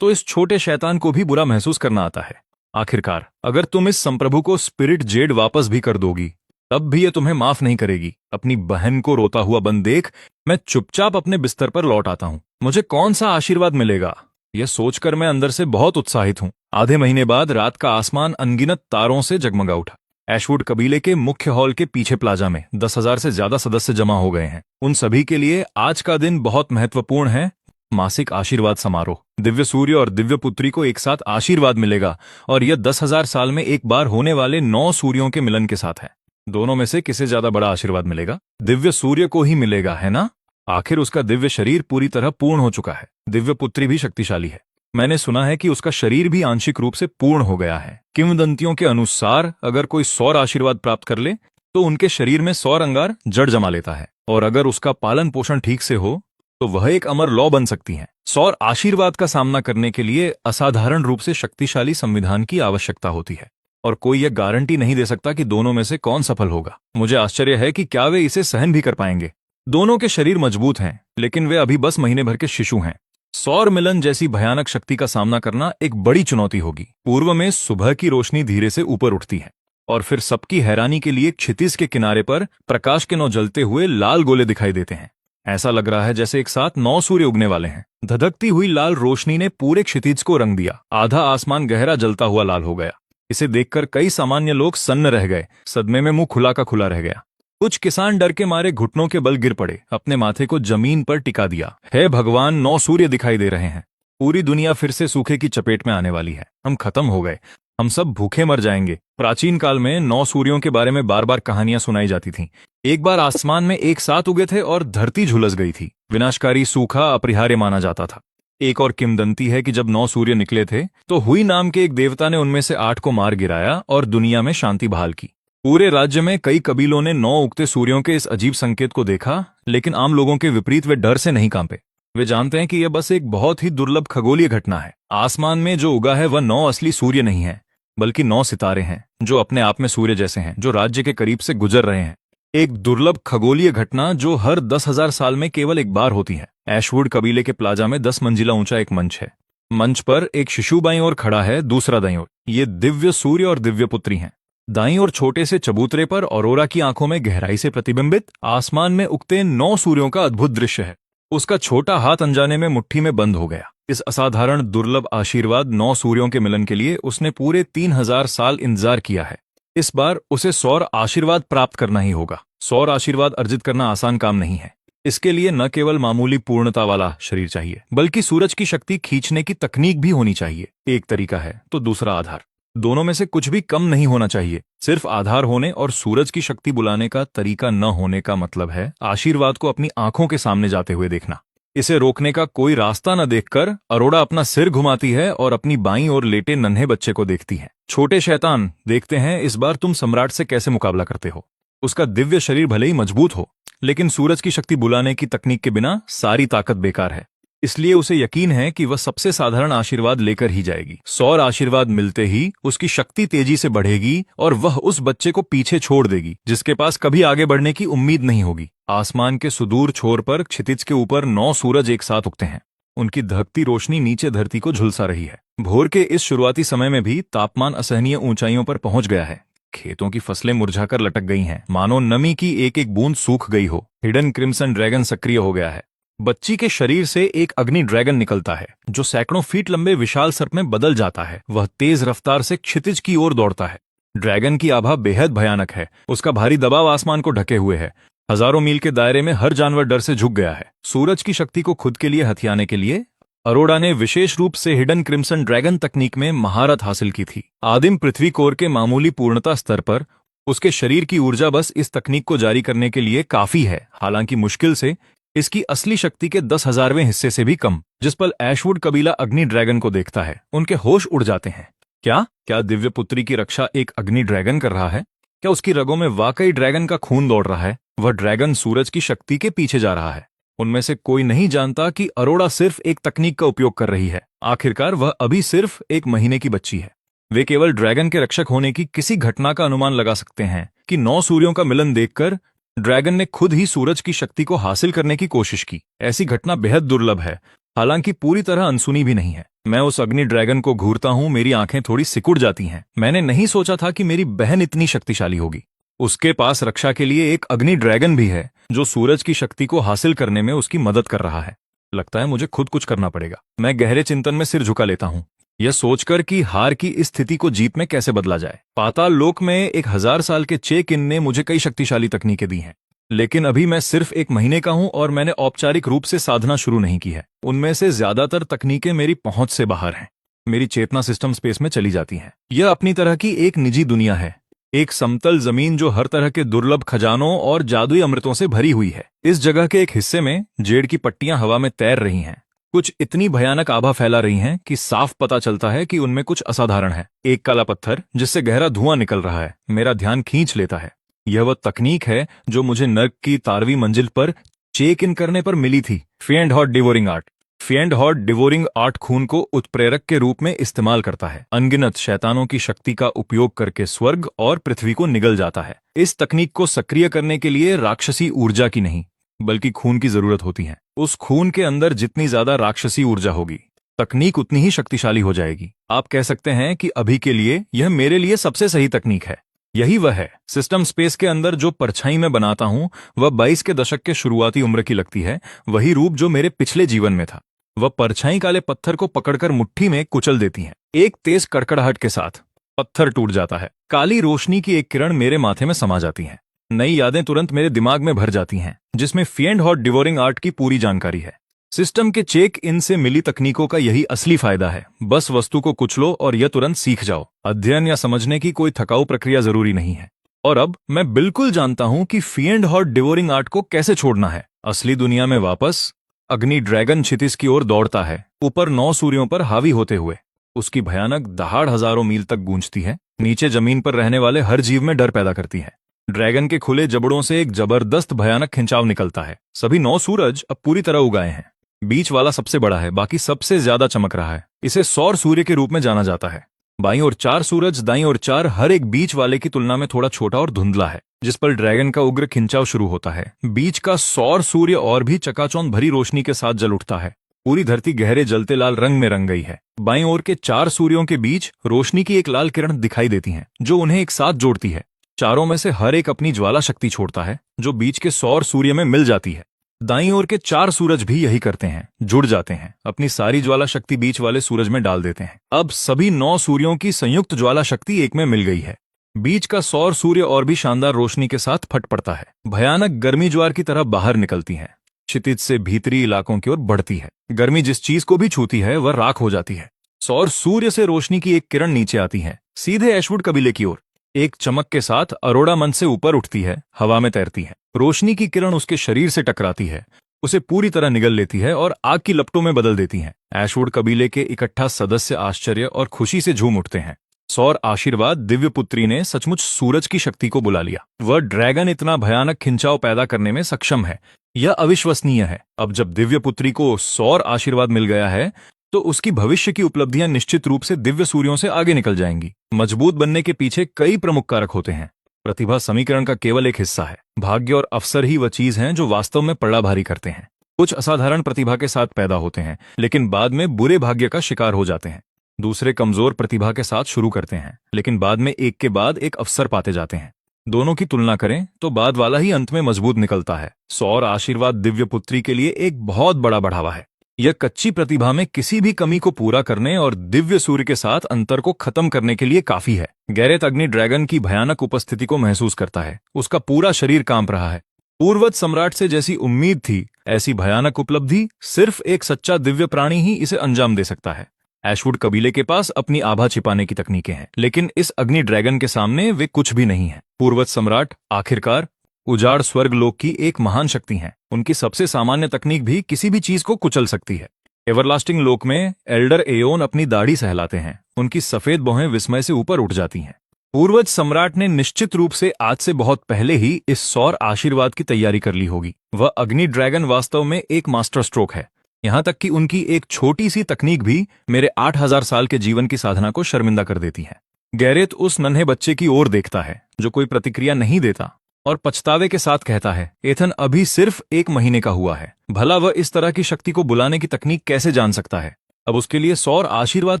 तो इस छोटे शैतान को भी बुरा महसूस करना आता है। आखिरकार अगर तुम इस संप्रभु को स्पिरिट जेड वापस भी कर दोगी, तब भी ये तुम्हें माफ नहीं करेगी। अपनी बहन को रोता हुआ बन देख मैं चुपचाप अपने बिस्तर पर लौट आता हूँ। मुझे कौन सा आशीर्वाद मिलेगा, यह सोचकर मैं अंदर से बहुत उत्साहित हूँ। आधे महीने बाद रात का आसमान अनगिनत तारों से जगमगा उठा। एशवुड कबीले के मुख्य हॉल के पीछे प्लाजा में 10,000 से ज्यादा सदस्य जमा हो गए हैं। उन सभी के लिए आज का दिन बहुत महत्वपूर्ण है। मासिक आशीर्वाद समारोह। दिव्य सूर्य और दिव्य पुत्री को एक साथ आशीर्वाद मिलेगा और यह 10,000 साल में एक बार होने वाले 9 सूर्यों के मिलन के साथ है। दोनों में से किसे ज्यादा बड़ा आशीर्वाद मिलेगा? दिव्य सूर्य को ही मिलेगा, है ना? आखिर उसका दिव्य शरीर पूरी तरह पूर्ण हो चुका है। दिव्य पुत्री भी शक्तिशाली है। मैंने सुना है कि उसका शरीर भी आंशिक रूप से पूर्ण हो गया है। किंवदंतियों के अनुसार अगर कोई सौर आशीर्वाद प्राप्त कर ले तो उनके शरीर में सौर अंगार जड़ जमा लेता है, और अगर उसका पालन पोषण ठीक से हो तो वह एक अमर लौ बन सकती है। सौर आशीर्वाद का सामना करने के लिए असाधारण रूप से शक्तिशाली संविधान की आवश्यकता होती है, और कोई यह गारंटी नहीं दे सकता कि दोनों में से कौन सफल होगा। मुझे आश्चर्य है कि क्या वे इसे सहन भी कर पाएंगे। दोनों के शरीर मजबूत हैं, लेकिन वे अभी बस महीने भर के शिशु हैं। सौर मिलन जैसी भयानक शक्ति का सामना करना एक बड़ी चुनौती होगी। पूर्व में सुबह की रोशनी धीरे से ऊपर उठती है, और फिर सबकी हैरानी के लिए क्षितिज के किनारे पर प्रकाश के 9 जलते हुए लाल गोले दिखाई देते हैं। ऐसा लग रहा है जैसे एक साथ 9 सूर्य उगने वाले हैं। धधकती हुई लाल रोशनी ने पूरे क्षितिज को रंग दिया। आधा आसमान गहरा जलता हुआ लाल हो गया। इसे देखकर कई सामान्य लोग सन्न रह गए। सदमे में मुंह खुला का खुला रह गया। कुछ किसान डर के मारे घुटनों के बल गिर पड़े, अपने माथे को जमीन पर टिका दिया। हे भगवान, 9 सूर्य दिखाई दे रहे हैं। पूरी दुनिया फिर से सूखे की चपेट में आने वाली है। हम खत्म हो गए। हम सब भूखे मर जाएंगे। प्राचीन काल में 9 सूर्यों के बारे में बार बार कहानियां सुनाई जाती थीं। एक बार आसमान में एक साथ उगे थे और धरती झुलस गई थी। विनाशकारी सूखा अपरिहार्य माना जाता था। एक और किंवदंती है कि जब 9 सूर्य निकले थे तो हुई नाम के एक देवता ने उनमें से 8 को मार गिराया और दुनिया में शांति बहाल की। पूरे राज्य में कई कबीलों ने 9 उगते सूर्यों के इस अजीब संकेत को देखा, लेकिन आम लोगों के विपरीत वे डर से नहीं कांपे। वे जानते हैं कि यह बस एक बहुत ही दुर्लभ खगोलीय घटना है। आसमान में जो उगा है वह 9 असली सूर्य नहीं है, बल्कि 9 सितारे हैं, जो अपने आप में सूर्य जैसे हैं, जो राज्य के करीब से गुजर रहे हैं। एक दुर्लभ खगोलीय घटना जो हर 10,000 साल में केवल एक बार होती है। ऐशवुड कबीले के प्लाजा में 10 मंजिला ऊंचा एक मंच है। मंच पर एक शिशु बाईं ओर खड़ा है, दूसरा दाईं ओर। ये दिव्य सूर्य और दिव्य पुत्री हैं। दाईं ओर छोटे से चबूतरे पर औरोरा की आंखों में गहराई से प्रतिबिंबित आसमान में उगते 9 सूर्यों का अद्भुत दृश्य है। उसका छोटा हाथ अनजाने में मुट्ठी में बंद हो गया। इस असाधारण दुर्लभ आशीर्वाद 9 सूर्यों के मिलन के लिए उसने पूरे 3000 साल इंतजार किया है। इस बार उसे सौर आशीर्वाद प्राप्त करना ही होगा। सौर आशीर्वाद अर्जित करना आसान काम नहीं है। इसके लिए न केवल मामूली पूर्णता वाला शरीर चाहिए, बल्कि सूरज की शक्ति खींचने की तकनीक भी होनी चाहिए। एक तरीका है तो दूसरा आधार। दोनों में से कुछ भी कम नहीं होना चाहिए। सिर्फ आधार होने और सूरज की शक्ति बुलाने का तरीका न होने का मतलब है आशीर्वाद को अपनी आंखों के सामने जाते हुए देखना। इसे रोकने का कोई रास्ता न देखकर अरोड़ा अपना सिर घुमाती है और अपनी बाईं ओर लेटे नन्हे बच्चे को देखती है। छोटे शैतान, देखते हैं इस बार तुम सम्राट से कैसे मुकाबला करते हो। उसका दिव्य शरीर भले ही मजबूत हो, लेकिन सूरज की शक्ति बुलाने की तकनीक के बिना सारी ताकत बेकार है। इसलिए उसे यकीन है कि वह सबसे साधारण आशीर्वाद लेकर ही जाएगी। सौर आशीर्वाद मिलते ही उसकी शक्ति तेजी से बढ़ेगी और वह उस बच्चे को पीछे छोड़ देगी जिसके पास कभी आगे बढ़ने की उम्मीद नहीं होगी। आसमान के सुदूर छोर पर क्षितिज के ऊपर 9 सूरज एक साथ उगते हैं। उनकी धकती रोशनी नीचे धरती को झुलसा रही है। भोर के इस शुरुआती समय में भी तापमान असहनीय ऊंचाइयों पर पहुंच गया है। खेतों की फसलें मुरझाकर लटक गई हैं, मानो नमी की एक एक बूंद सूख गई हो। हिडन क्रिम्सन ड्रैगन सक्रिय हो गया है। बच्ची के शरीर से एक अग्नि ड्रैगन निकलता है जो सैकड़ों फीट लंबे विशाल सर्प में बदल जाता है। वह तेज रफ्तार से क्षितिज की ओर दौड़ता है। ड्रैगन की आभा बेहद भयानक है। उसका भारी दबाव आसमान को ढके हुए है। हजारों मील के दायरे में हर जानवर डर से झुक गया है। सूरज की शक्ति को खुद के लिए हथियाने के लिए अरोड़ा ने विशेष रूप से हिडन क्रिम्सन ड्रैगन तकनीक में महारत हासिल की थी। आदिम पृथ्वी कोर के मामूली पूर्णता स्तर पर उसके शरीर की ऊर्जा बस इस तकनीक को जारी करने के लिए काफी है, हालांकि मुश्किल से इसकी असली शक्ति के 10,000वें हिस्से से भी कम। जिस पल ऐशवुड कबीला अग्नि ड्रैगन को देखता है, उनके होश उड़ जाते हैं। क्या दिव्य पुत्री की रक्षा एक अग्नि ड्रैगन कर रहा है? क्या उसकी रगों में वाकई ड्रैगन का खून दौड़ रहा है? वह ड्रैगन सूरज की शक्ति के पीछे जा रहा है। उनमें से कोई नहीं जानता कि अरोड़ा सिर्फ एक तकनीक का उपयोग कर रही है। आखिरकार वह अभी सिर्फ 1 महीने की बच्ची है। वे केवल ड्रैगन के रक्षक होने की किसी घटना का अनुमान लगा सकते हैं कि 9 सूर्यों का मिलन देखकर ड्रैगन ने खुद ही सूरज की शक्ति को हासिल करने की कोशिश की। ऐसी घटना बेहद दुर्लभ है, हालांकि पूरी तरह अनसुनी भी नहीं है। मैं उस अग्नि ड्रैगन को घूरता हूं, मेरी आंखें थोड़ी सिकुड़ जाती हैं। मैंने नहीं सोचा था कि मेरी बहन इतनी शक्तिशाली होगी। उसके पास रक्षा के लिए एक अग्नि ड्रैगन भी है जो सूरज की शक्ति को हासिल करने में उसकी मदद कर रहा है। लगता है मुझे खुद कुछ करना पड़ेगा। मैं गहरे चिंतन में सिर झुका लेता हूं, यह सोचकर कि हार की इस स्थिति को जीत में कैसे बदला जाए। पाताल लोक में 1000 साल के चेक इन ने मुझे कई शक्तिशाली तकनीकें दी हैं, लेकिन अभी मैं सिर्फ 1 महीने का हूं और मैंने औपचारिक रूप से साधना शुरू नहीं की है। उनमें से ज्यादातर तकनीकें मेरी पहुंच से बाहर हैं। मेरी चेतना सिस्टम स्पेस में चली जाती हैं। यह अपनी तरह की एक निजी दुनिया है, एक समतल जमीन जो हर तरह के दुर्लभ खजानों और जादुई अमृतों से भरी हुई है। इस जगह के एक हिस्से में जेड की पट्टियां हवा में तैर रही हैं। कुछ इतनी भयानक आभा फैला रही हैं कि साफ पता चलता है कि उनमें कुछ असाधारण है। एक काला पत्थर जिससे गहरा धुआं निकल रहा है मेरा ध्यान खींच लेता है। यह वह तकनीक है जो मुझे नर्क की 12वीं मंजिल पर चेक इन करने पर मिली थी। Fiend hot devouring art. Fiend hot devouring art खून को उत्प्रेरक के रूप में इस्तेमाल करता है। अनगिनत शैतानों की शक्ति का उपयोग करके स्वर्ग और पृथ्वी को निगल जाता है। इस तकनीक को सक्रिय करने के लिए राक्षसी ऊर्जा की नहीं बल्कि खून की जरूरत होती है। उस खून के अंदर जितनी ज्यादा राक्षसी ऊर्जा होगी तकनीक उतनी ही शक्तिशाली हो जाएगी। आप कह सकते हैं कि अभी के लिए यह मेरे लिए सबसे सही तकनीक है। यही वह है। सिस्टम स्पेस के अंदर जो परछाई मैं बनाता हूं वह 22 के दशक के शुरुआती उम्र की लगती है। वही रूप जो मेरे पिछले जीवन में था। वह परछाई काले पत्थर को पकड़कर मुट्ठी में कुचल देती हैं। एक तेज कड़कड़ाहट के साथ पत्थर टूट जाता है। काली रोशनी की एक किरण मेरे माथे में समा जाती है। नई यादें तुरंत मेरे दिमाग में भर जाती हैं जिसमें फिएंड हॉट डिवोरिंग आर्ट की पूरी जानकारी है। सिस्टम के चेक इन से मिली तकनीकों का यही असली फायदा है। बस वस्तु को कुचलो और यह तुरंत सीख जाओ। अध्ययन या समझने की कोई थकाऊ प्रक्रिया जरूरी नहीं है। और अब मैं बिल्कुल जानता हूं कि फिएंड हॉट डिवोरिंग आर्ट को कैसे छोड़ना है। असली दुनिया में वापस अग्नि ड्रैगन क्षितिज की ओर दौड़ता है, ऊपर 9 सूर्यों पर हावी होते हुए। उसकी भयानक दहाड़ हजारों मील तक गूंजती है। नीचे जमीन पर रहने वाले हर जीव में डर पैदा करती है। ड्रैगन के खुले जबड़ों से एक जबरदस्त भयानक खिंचाव निकलता है। सभी 9 सूरज अब पूरी तरह उगाए हैं। बीच वाला सबसे बड़ा है, बाकी सबसे ज्यादा चमक रहा है। इसे सौर सूर्य के रूप में जाना जाता है। बाईं ओर 4 सूरज, दाईं ओर 4, हर एक बीच वाले की तुलना में थोड़ा छोटा और धुंधला है, जिस पर ड्रैगन का उग्र खिंचाव शुरू होता है। बीच का सौर सूर्य और भी चकाचौंध भरी रोशनी के साथ जल उठता है। पूरी धरती गहरे जलते लाल रंग में रंग गई है। बाईं ओर के 4 सूर्यों के बीच रोशनी की एक लाल किरण दिखाई देती है जो उन्हें एक साथ जोड़ती है। चारों में से हर एक अपनी ज्वाला शक्ति छोड़ता है जो बीच के सौर सूर्य में मिल जाती है। दाईं ओर के 4 सूरज भी यही करते हैं, जुड़ जाते हैं, अपनी सारी ज्वाला शक्ति बीच वाले सूरज में डाल देते हैं। अब सभी 9 सूर्यों की संयुक्त ज्वाला शक्ति एक में मिल गई है। बीच का सौर सूर्य और भी शानदार रोशनी के साथ फट पड़ता है। भयानक गर्मी ज्वार की तरह बाहर निकलती है, क्षितिज से भीतरी इलाकों की ओर बढ़ती है। गर्मी जिस चीज को भी छूती है वह राख हो जाती है। सौर सूर्य से रोशनी की एक किरण नीचे आती है, सीधे एशवुड कबीले की ओर। एक चमक के साथ अरोड़ा मन से ऊपर उठती है, हवा में तैरती है। रोशनी की किरण उसके शरीर से टकराती है, उसे पूरी तरह निगल लेती है और आग की लपटों में बदल देती है। एशवुड कबीले के इकट्ठा सदस्य आश्चर्य और खुशी से झूम उठते हैं। सौर आशीर्वाद दिव्य पुत्री ने सचमुच सूरज की शक्ति को बुला लिया। वह ड्रैगन इतना भयानक खिंचाव पैदा करने में सक्षम है, यह अविश्वसनीय है। अब जब दिव्य पुत्री को सौर आशीर्वाद मिल गया है तो उसकी भविष्य की उपलब्धियां निश्चित रूप से दिव्य सूर्यों से आगे निकल जाएंगी। मजबूत बनने के पीछे कई प्रमुख कारक होते हैं। प्रतिभा समीकरण का केवल एक हिस्सा है। भाग्य और अवसर ही वह चीज हैं जो वास्तव में पड़ा भारी करते हैं। कुछ असाधारण प्रतिभा के साथ पैदा होते हैं लेकिन बाद में बुरे भाग्य का शिकार हो जाते हैं। दूसरे कमजोर प्रतिभा के साथ शुरू करते हैं लेकिन बाद में एक के बाद एक अवसर पाते जाते हैं। दोनों की तुलना करें तो बाद वाला ही अंत में मजबूत निकलता है। सौर आशीर्वाद दिव्य पुत्री के लिए एक बहुत बड़ा बढ़ावा है। यह कच्ची प्रतिभा में किसी भी कमी को पूरा करने और दिव्य सूर्य के साथ अंतर को खत्म करने के लिए काफी है। गैरेथ अग्नि ड्रैगन की भयानक उपस्थिति को महसूस करता है। उसका पूरा शरीर कांप रहा है। पूर्वज सम्राट से जैसी उम्मीद थी, ऐसी भयानक उपलब्धि सिर्फ एक सच्चा दिव्य प्राणी ही इसे अंजाम दे सकता है। एशवुड कबीले के पास अपनी आभा छिपाने की तकनीकें हैं लेकिन इस अग्नि ड्रैगन के सामने वे कुछ भी नहीं है। पूर्वज सम्राट आखिरकार उजाड़ स्वर्ग लोक की एक महान शक्ति हैं। उनकी सबसे सामान्य तकनीक भी किसी भी चीज को कुचल सकती है। एवरलास्टिंग लोक में एल्डर एओन अपनी दाढ़ी सहलाते हैं। उनकी सफेद भौहें विस्मय से ऊपर उठ जाती हैं। पूर्वज सम्राट ने निश्चित रूप से आज से बहुत पहले ही इस सौर आशीर्वाद की तैयारी कर ली होगी। वह अग्नि ड्रैगन वास्तव में एक मास्टर स्ट्रोक है। यहां तक कि उनकी एक छोटी सी तकनीक भी मेरे 8000 साल के जीवन की साधना को शर्मिंदा कर देती है। गैरेथ उस नन्हे बच्चे की ओर देखता है जो कोई प्रतिक्रिया नहीं देता और पछतावे के साथ कहता है, एथन अभी सिर्फ 1 महीने का हुआ है। भला वह इस तरह की शक्ति को बुलाने की तकनीक कैसे जान सकता है? अब उसके लिए सौर आशीर्वाद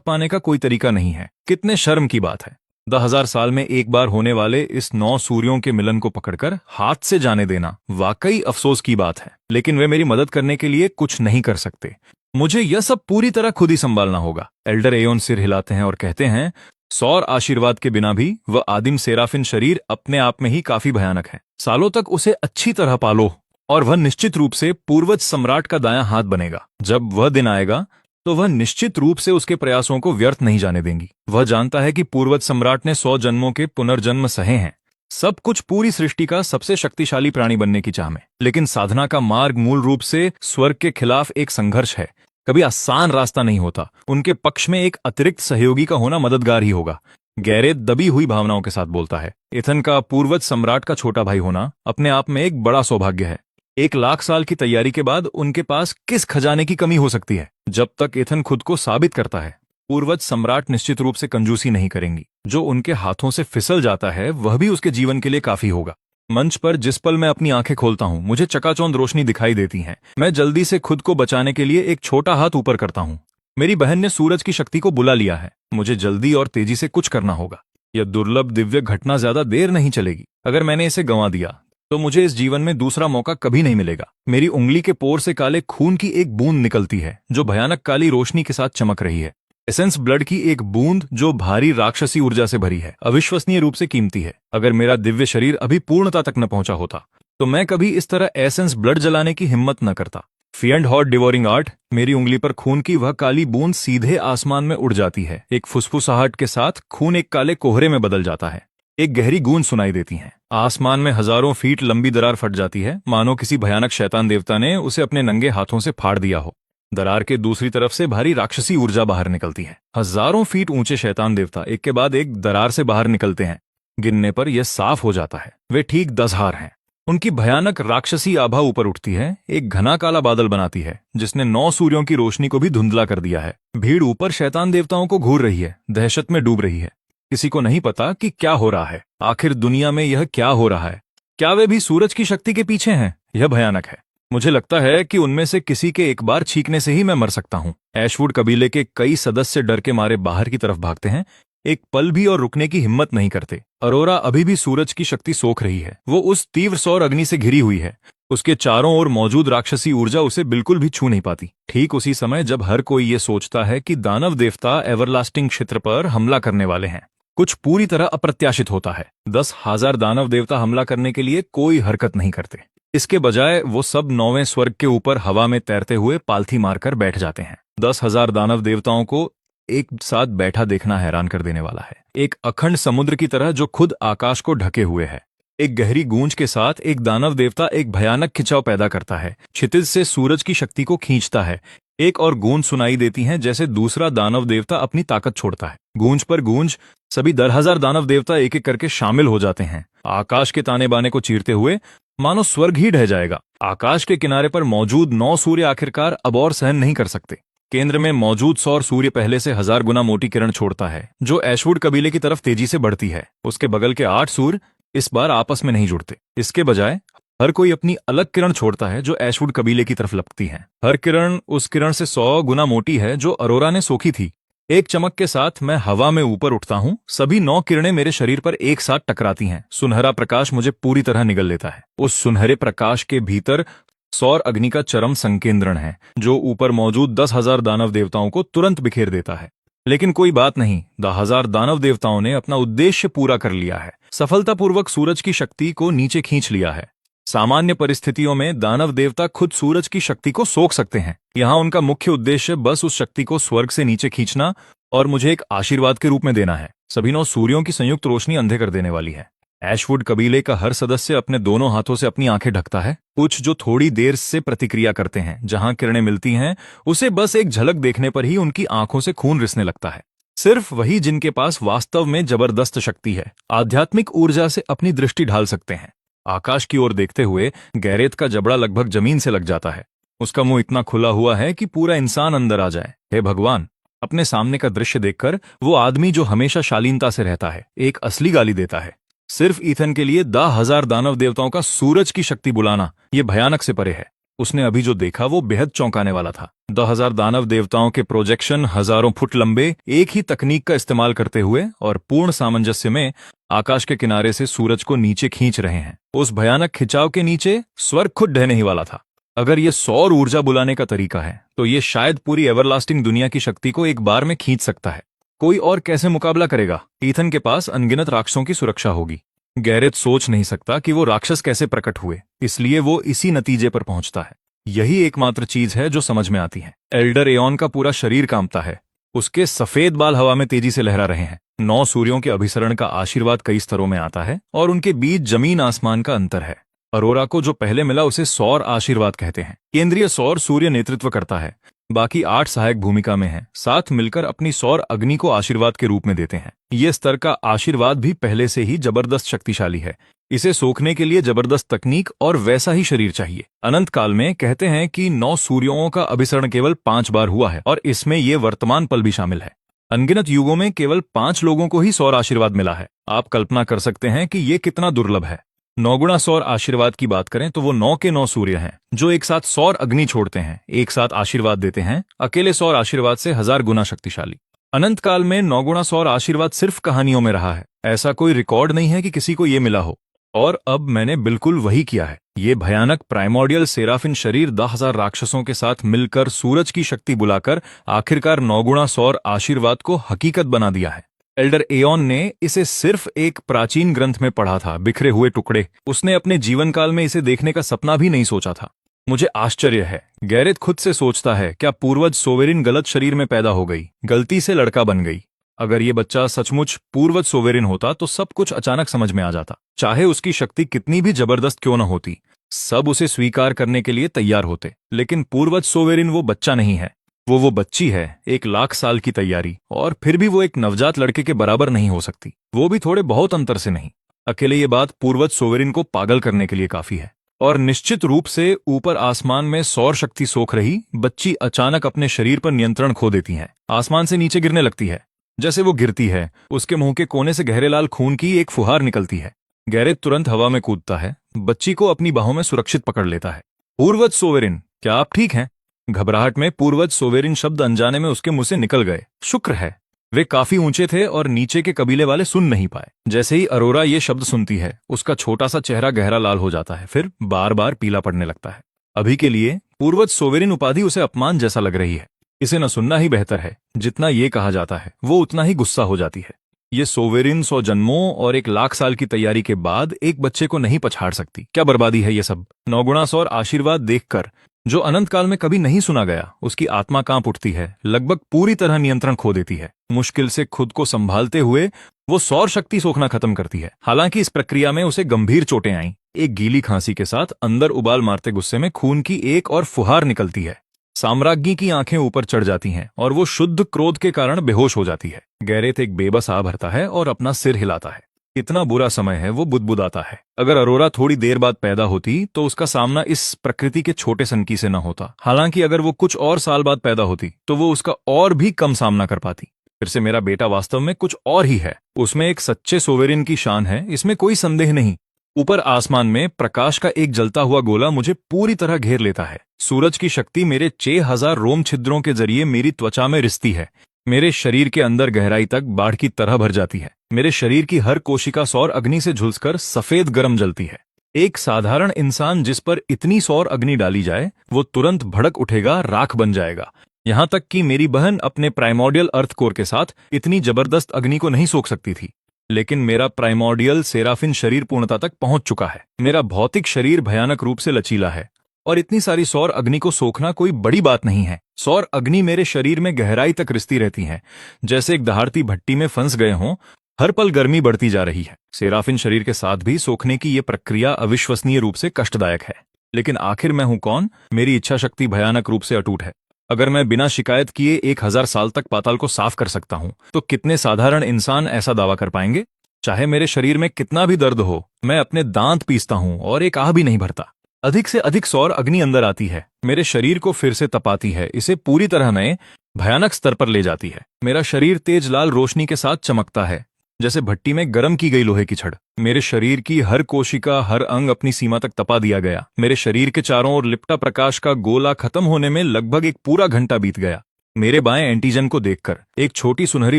पाने का कोई तरीका नहीं है। कितने शर्म की बात है। 10,000 साल में एक बार होने वाले इस 9 सूर्यों के मिलन को पकड़कर हाथ से जाने देना वाकई अफसोस की बात है। लेकिन वे मेरी मदद करने के लिए कुछ नहीं कर सकते। मुझे यह सब पूरी तरह खुद ही संभालना होगा। एल्डर एओन सिर हिलाते हैं और कहते हैं, सौर आशीर्वाद के बिना भी वह आदिम सेराफिन शरीर अपने आप में ही काफी भयानक है। सालों तक उसे अच्छी तरह पालो और वह निश्चित रूप से पूर्वज सम्राट का दायां हाथ बनेगा। जब वह दिन आएगा तो वह निश्चित रूप से उसके प्रयासों को व्यर्थ नहीं जाने देंगी। वह जानता है कि पूर्वज सम्राट ने 100 जन्मों के पुनर्जन्म सहे हैं, सब कुछ पूरी सृष्टि का सबसे शक्तिशाली प्राणी बनने की चाह में। लेकिन साधना का मार्ग मूल रूप से स्वर्ग के खिलाफ एक संघर्ष है, कभी आसान रास्ता नहीं होता। उनके पक्ष में एक अतिरिक्त सहयोगी का होना मददगार ही होगा। गैरेथ दबी हुई भावनाओं के साथ बोलता है, इथन का पूर्वज सम्राट का छोटा भाई होना अपने आप में एक बड़ा सौभाग्य है। 1 लाख साल की तैयारी के बाद उनके पास किस खजाने की कमी हो सकती है? जब तक इथन खुद को साबित करता है, पूर्वज सम्राट निश्चित रूप से कंजूसी नहीं करेंगी। जो उनके हाथों से फिसल जाता है वह भी उसके जीवन के लिए काफी होगा। मंच पर जिस पल मैं अपनी आंखें खोलता हूं, मुझे चकाचौंध रोशनी दिखाई देती है। मैं जल्दी से खुद को बचाने के लिए एक छोटा हाथ ऊपर करता हूं। मेरी बहन ने सूरज की शक्ति को बुला लिया है। मुझे जल्दी और तेजी से कुछ करना होगा। यह दुर्लभ दिव्य घटना ज्यादा देर नहीं चलेगी। अगर मैंने इसे गंवा दिया तो मुझे इस जीवन में दूसरा मौका कभी नहीं मिलेगा। मेरी उंगली के पोर से काले खून की एक बूंद निकलती है जो भयानक काली रोशनी के साथ चमक रही है। एसेंस ब्लड की एक बूंद जो भारी राक्षसी ऊर्जा से भरी है, अविश्वसनीय रूप से कीमती है। अगर मेरा दिव्य शरीर अभी पूर्णता तक न पहुंचा होता तो मैं कभी इस तरह एसेंस ब्लड जलाने की हिम्मत न करता। फिएंड हॉट डिवोरिंग आर्ट, मेरी उंगली पर खून की वह काली बूंद सीधे आसमान में उड़ जाती है। एक फुसफुसाहट के साथ खून एक काले कोहरे में बदल जाता है। एक गहरी गूंज सुनाई देती है। आसमान में हजारों फीट लंबी दरार फट जाती है, मानो किसी भयानक शैतान देवता ने उसे अपने नंगे हाथों से फाड़ दिया हो। दरार के दूसरी तरफ से भारी राक्षसी ऊर्जा बाहर निकलती है। हजारों फीट ऊंचे शैतान देवता एक के बाद एक दरार से बाहर निकलते हैं। गिनने पर यह साफ हो जाता है, वे ठीक 10 हार हैं। उनकी भयानक राक्षसी आभा ऊपर उठती है, एक घना काला बादल बनाती है जिसने 9 सूर्यों की रोशनी को भी धुंधला कर दिया है। भीड़ ऊपर शैतान देवताओं को घूर रही है, दहशत में डूब रही है। किसी को नहीं पता कि क्या हो रहा है। आखिर दुनिया में यह क्या हो रहा है? क्या वे भी सूरज की शक्ति के पीछे हैं? यह भयानक है। मुझे लगता है कि उनमें से किसी के एक बार छींकने से ही मैं मर सकता हूं। ऐशवुड कबीले के कई सदस्य डर के मारे बाहर की तरफ भागते हैं, एक पल भी और रुकने की हिम्मत नहीं करते। अरोरा अभी भी सूरज की शक्ति सोख रही है। वो उस तीव्र सौर अग्नि से घिरी हुई है। उसके चारों ओर मौजूद राक्षसी ऊर्जा उसे बिल्कुल भी छू नहीं पाती। ठीक उसी समय जब हर कोई ये सोचता है कि दानव देवता एवरलास्टिंग क्षेत्र पर हमला करने वाले हैं, कुछ पूरी तरह अप्रत्याशित होता है। 10,000 दानव देवता हमला करने के लिए कोई हरकत नहीं करते। इसके बजाय वो सब 9वें स्वर्ग के ऊपर हवा में तैरते हुए पालथी मारकर बैठ जाते हैं। 10,000 दानव देवताओं को एक साथ बैठा देखना हैरान कर देने वाला है। एक अखंड समुद्र की तरह जो खुद आकाश को ढके हुए है। एक गहरी गूंज के साथ एक दानव देवता एक भयानक खिंचाव पैदा करता है, क्षितिज से सूरज की शक्ति को खींचता है। एक और गूंज सुनाई देती है जैसे दूसरा दानव देवता अपनी ताकत छोड़ता है। गूंज पर गूंज, सभी 10,000 दानव देवता एक एक करके शामिल हो जाते हैं, आकाश के ताने बाने को चीरते हुए, मानो स्वर्ग ही ढह जाएगा। आकाश के किनारे पर मौजूद 9 सूर्य आखिरकार अब और सहन नहीं कर सकते। केंद्र में मौजूद सौर सूर्य पहले से 1000 गुना मोटी किरण छोड़ता है जो ऐशवुड कबीले की तरफ तेजी से बढ़ती है। उसके बगल के 8 सूर्य इस बार आपस में नहीं जुड़ते। इसके बजाय हर कोई अपनी अलग किरण छोड़ता है जो ऐशवुड कबीले की तरफ लगती है। हर किरण उस किरण से 100 गुना मोटी है जो अरोरा ने सोखी थी। एक चमक के साथ मैं हवा में ऊपर उठता हूं। सभी 9 किरणें मेरे शरीर पर एक साथ टकराती हैं। सुनहरा प्रकाश मुझे पूरी तरह निगल लेता है। उस सुनहरे प्रकाश के भीतर सौर अग्नि का चरम संकेंद्रण है जो ऊपर मौजूद 10,000 दानव देवताओं को तुरंत बिखेर देता है। लेकिन कोई बात नहीं, 10,000 दानव देवताओं ने अपना उद्देश्य पूरा कर लिया है, सफलतापूर्वक सूरज की शक्ति को नीचे खींच लिया है। सामान्य परिस्थितियों में दानव देवता खुद सूरज की शक्ति को सोख सकते हैं। यहाँ उनका मुख्य उद्देश्य बस उस शक्ति को स्वर्ग से नीचे खींचना और मुझे एक आशीर्वाद के रूप में देना है। सभी 9 सूर्यों की संयुक्त रोशनी अंधे कर देने वाली है। ऐशवुड कबीले का हर सदस्य अपने दोनों हाथों से अपनी आंखें ढकता है। कुछ जो थोड़ी देर से प्रतिक्रिया करते हैं, जहां किरणें मिलती हैं उसे बस एक झलक देखने पर ही उनकी आंखों से खून रिसने लगता है। सिर्फ वही जिनके पास वास्तव में जबरदस्त शक्ति है, आध्यात्मिक ऊर्जा से अपनी दृष्टि ढाल सकते हैं। आकाश की ओर देखते हुए गैरेथ का जबड़ा लगभग जमीन से लग जाता है। उसका मुंह इतना खुला हुआ है कि पूरा इंसान अंदर आ जाए। हे भगवान! अपने सामने का दृश्य देखकर वो आदमी जो हमेशा शालीनता से रहता है एक असली गाली देता है। सिर्फ ईथन के लिए 10,000 दानव देवताओं का सूरज की शक्ति बुलाना ये भयानक से परे है। उसने अभी जो देखा वो बेहद चौंकाने वाला था। 10,000 दानव देवताओं के प्रोजेक्शन हजारों फुट लंबे एक ही तकनीक का इस्तेमाल करते हुए और पूर्ण सामंजस्य में आकाश के किनारे से सूरज को नीचे खींच रहे हैं। उस भयानक खिंचाव के नीचे स्वर्ग खुद ढहने ही वाला था। अगर ये सौर ऊर्जा बुलाने का तरीका है तो ये शायद पूरी एवरलास्टिंग दुनिया की शक्ति को एक बार में खींच सकता है। कोई और कैसे मुकाबला करेगा? ईथन के पास अनगिनत राक्षसों की सुरक्षा होगी। गैरेथ सोच नहीं सकता कि वो राक्षस कैसे प्रकट हुए, इसलिए वो इसी नतीजे पर पहुंचता है। यही एकमात्र चीज है जो समझ में आती है। एल्डर एओन का पूरा शरीर कांपता है। उसके सफेद बाल हवा में तेजी से लहरा रहे हैं। 9 सूर्यों के अभिसरण का आशीर्वाद कई स्तरों में आता है और उनके बीच जमीन आसमान का अंतर है। अरोरा को जो पहले मिला उसे सौर आशीर्वाद कहते हैं। केंद्रीय सौर सूर्य नेतृत्व करता है, बाकी 8 सहायक भूमिका में हैं, साथ मिलकर अपनी सौर अग्नि को आशीर्वाद के रूप में देते हैं। ये स्तर का आशीर्वाद भी पहले से ही जबरदस्त शक्तिशाली है। इसे सोखने के लिए जबरदस्त तकनीक और वैसा ही शरीर चाहिए। अनंत काल में कहते हैं कि 9 सूर्यों का अभिसरण केवल 5 बार हुआ है और इसमें ये वर्तमान पल भी शामिल है। अनगिनत युगों में केवल 5 लोगों को ही सौर आशीर्वाद मिला है। आप कल्पना कर सकते हैं कि ये कितना दुर्लभ है। 9 गुणा सौर आशीर्वाद की बात करें तो वो 9 के 9 सूर्य हैं जो एक साथ सौर अग्नि छोड़ते हैं, एक साथ आशीर्वाद देते हैं, अकेले सौर आशीर्वाद से 1000 गुना शक्तिशाली। अनंत काल में 9 गुणा सौर आशीर्वाद सिर्फ कहानियों में रहा है। ऐसा कोई रिकॉर्ड नहीं है कि किसी को ये मिला हो। और अब मैंने बिल्कुल वही किया है। ये भयानक प्राइमोर्डियल सेराफिन शरीर 10,000 राक्षसों के साथ मिलकर सूरज की शक्ति बुलाकर आखिरकार 9 गुणा सौर आशीर्वाद को हकीकत बना दिया है। एल्डर एओन ने इसे सिर्फ एक प्राचीन ग्रंथ में पढ़ा था, बिखरे हुए टुकड़े। उसने अपने जीवन काल में इसे देखने का सपना भी नहीं सोचा था। मुझे आश्चर्य है, गैरेथ खुद से सोचता है, क्या पूर्वज सोवेरिन गलत शरीर में पैदा हो गई, गलती से लड़का बन गई। अगर ये बच्चा सचमुच पूर्वज सोवेरिन होता तो सब कुछ अचानक समझ में आ जाता। चाहे उसकी शक्ति कितनी भी जबरदस्त क्यों न होती, सब उसे स्वीकार करने के लिए तैयार होते। लेकिन पूर्वज सोवेरिन वो बच्चा नहीं है, वो बच्ची है। 1,00,000 साल की तैयारी, और फिर भी वो एक नवजात लड़के के बराबर नहीं हो सकती, वो भी थोड़े बहुत अंतर से नहीं। अकेले ये बात पूर्वज सोवेरिन को पागल करने के लिए काफी है। और निश्चित रूप से ऊपर आसमान में सौर शक्ति सोख रही बच्ची अचानक अपने शरीर पर नियंत्रण खो देती है। आसमान से नीचे गिरने लगती है। जैसे वो गिरती है, उसके मुंह के कोने से गहरे लाल खून की एक फुहार निकलती है। गैरेथ तुरंत हवा में कूदता है, बच्ची को अपनी बाहों में सुरक्षित पकड़ लेता है। पूर्वज सोवेरिन, क्या आप ठीक हैं? घबराहट में पूर्वज सोवेरिन शब्द अनजाने में उसके मुंह से निकल गए। शुक्र है। वे काफी ऊंचे थे और नीचे के कबीले वाले सुन नहीं पाए। जैसे ही अरोरा ये शब्द सुनती है, उसका छोटा सा चेहरा गहरा लाल हो जाता है, फिर बार बार पीला पड़ने लगता है। अभी के लिए पूर्वज सोवेरिन उपाधि उसे अपमान जैसा लग रही है। इसे न सुनना ही बेहतर है। जितना ये कहा जाता है वो उतना ही गुस्सा हो जाती है। ये सोवेरिन 100 जन्मों और 1,00,000 साल की तैयारी के बाद एक बच्चे को नहीं पछाड़ सकती। क्या बर्बादी है ये सब। 9 गुणा सौर आशीर्वाद देखकर जो अनंत काल में कभी नहीं सुना गया, उसकी आत्मा कांप उठती है, लगभग पूरी तरह नियंत्रण खो देती है। मुश्किल से खुद को संभालते हुए वो सौर शक्ति सोखना खत्म करती है। हालांकि इस प्रक्रिया में उसे गंभीर चोटें आईं। एक गीली खांसी के साथ अंदर उबाल मारते गुस्से में खून की एक और फुहार निकलती है। साम्राज्ञी की आंखें ऊपर चढ़ जाती हैं और वो शुद्ध क्रोध के कारण बेहोश हो जाती है। गैरेथ एक बेबस आ भरता है और अपना सिर हिलाता है। कितना बुरा समय है, वो बुदबुदाता है। अगर अरोरा थोड़ी देर बाद पैदा होती तो उसका सामना इस प्रकृति के छोटे सनकी से न होता। हालांकि अगर वो कुछ और साल बाद पैदा होती तो वो उसका और भी कम सामना कर पाती। फिर से मेरा बेटा वास्तव में कुछ और ही है। उसमें एक सच्चे सोवेरिन की शान है, इसमें कोई संदेह नहीं। ऊपर आसमान में प्रकाश का एक जलता हुआ गोला मुझे पूरी तरह घेर लेता है। सूरज की शक्ति मेरे 6000 रोम छिद्रों के जरिए मेरी त्वचा में रिसती है। मेरे शरीर के अंदर गहराई तक बाढ़ की तरह भर जाती है। मेरे शरीर की हर कोशिका सौर अग्नि से झुलसकर सफेद गरम जलती है। एक साधारण इंसान जिस पर इतनी सौर अग्नि डाली जाए, वो तुरंत भड़क उठेगा, राख बन जाएगा। यहां तक कि मेरी बहन अपने प्राइमोर्डियल अर्थ कोर के साथ इतनी जबरदस्त अग्नि को नहीं सोख सकती थी। लेकिन मेरा प्राइमोर्डियल सेराफिन शरीर पूर्णता तक पहुंच चुका है। मेरा भौतिक शरीर भयानक रूप से लचीला है और इतनी सारी सौर अग्नि को सोखना कोई बड़ी बात नहीं है। सौर अग्नि मेरे शरीर में गहराई तक रिसती रहती है, जैसे एक दहाड़ती भट्टी में फंस गए हों। हर पल गर्मी बढ़ती जा रही है। सेराफिन शरीर के साथ भी सोखने की ये प्रक्रिया अविश्वसनीय रूप से कष्टदायक है। लेकिन आखिर मैं हूं कौन? मेरी इच्छा शक्ति भयानक रूप से अटूट है। अगर मैं बिना शिकायत किए 1000 साल तक पाताल को साफ कर सकता हूं, तो कितने साधारण इंसान ऐसा दावा कर पाएंगे? चाहे मेरे शरीर में कितना भी दर्द हो, मैं अपने दांत पीसता हूं और एक आह भी नहीं भरता। अधिक से अधिक सौर अग्नि अंदर आती है, मेरे शरीर को फिर से तपाती है, इसे पूरी तरह नए भयानक स्तर पर ले जाती है। मेरा शरीर तेज लाल रोशनी के साथ चमकता है, जैसे भट्टी में गर्म की गई लोहे की छड़। मेरे शरीर की हर कोशिका, हर अंग अपनी सीमा तक तपा दिया गया। मेरे शरीर के चारों ओर लिपटा प्रकाश का गोला खत्म होने में लगभग एक पूरा घंटा बीत गया। मेरे बाएं एंटीजन को देखकर एक छोटी सुनहरी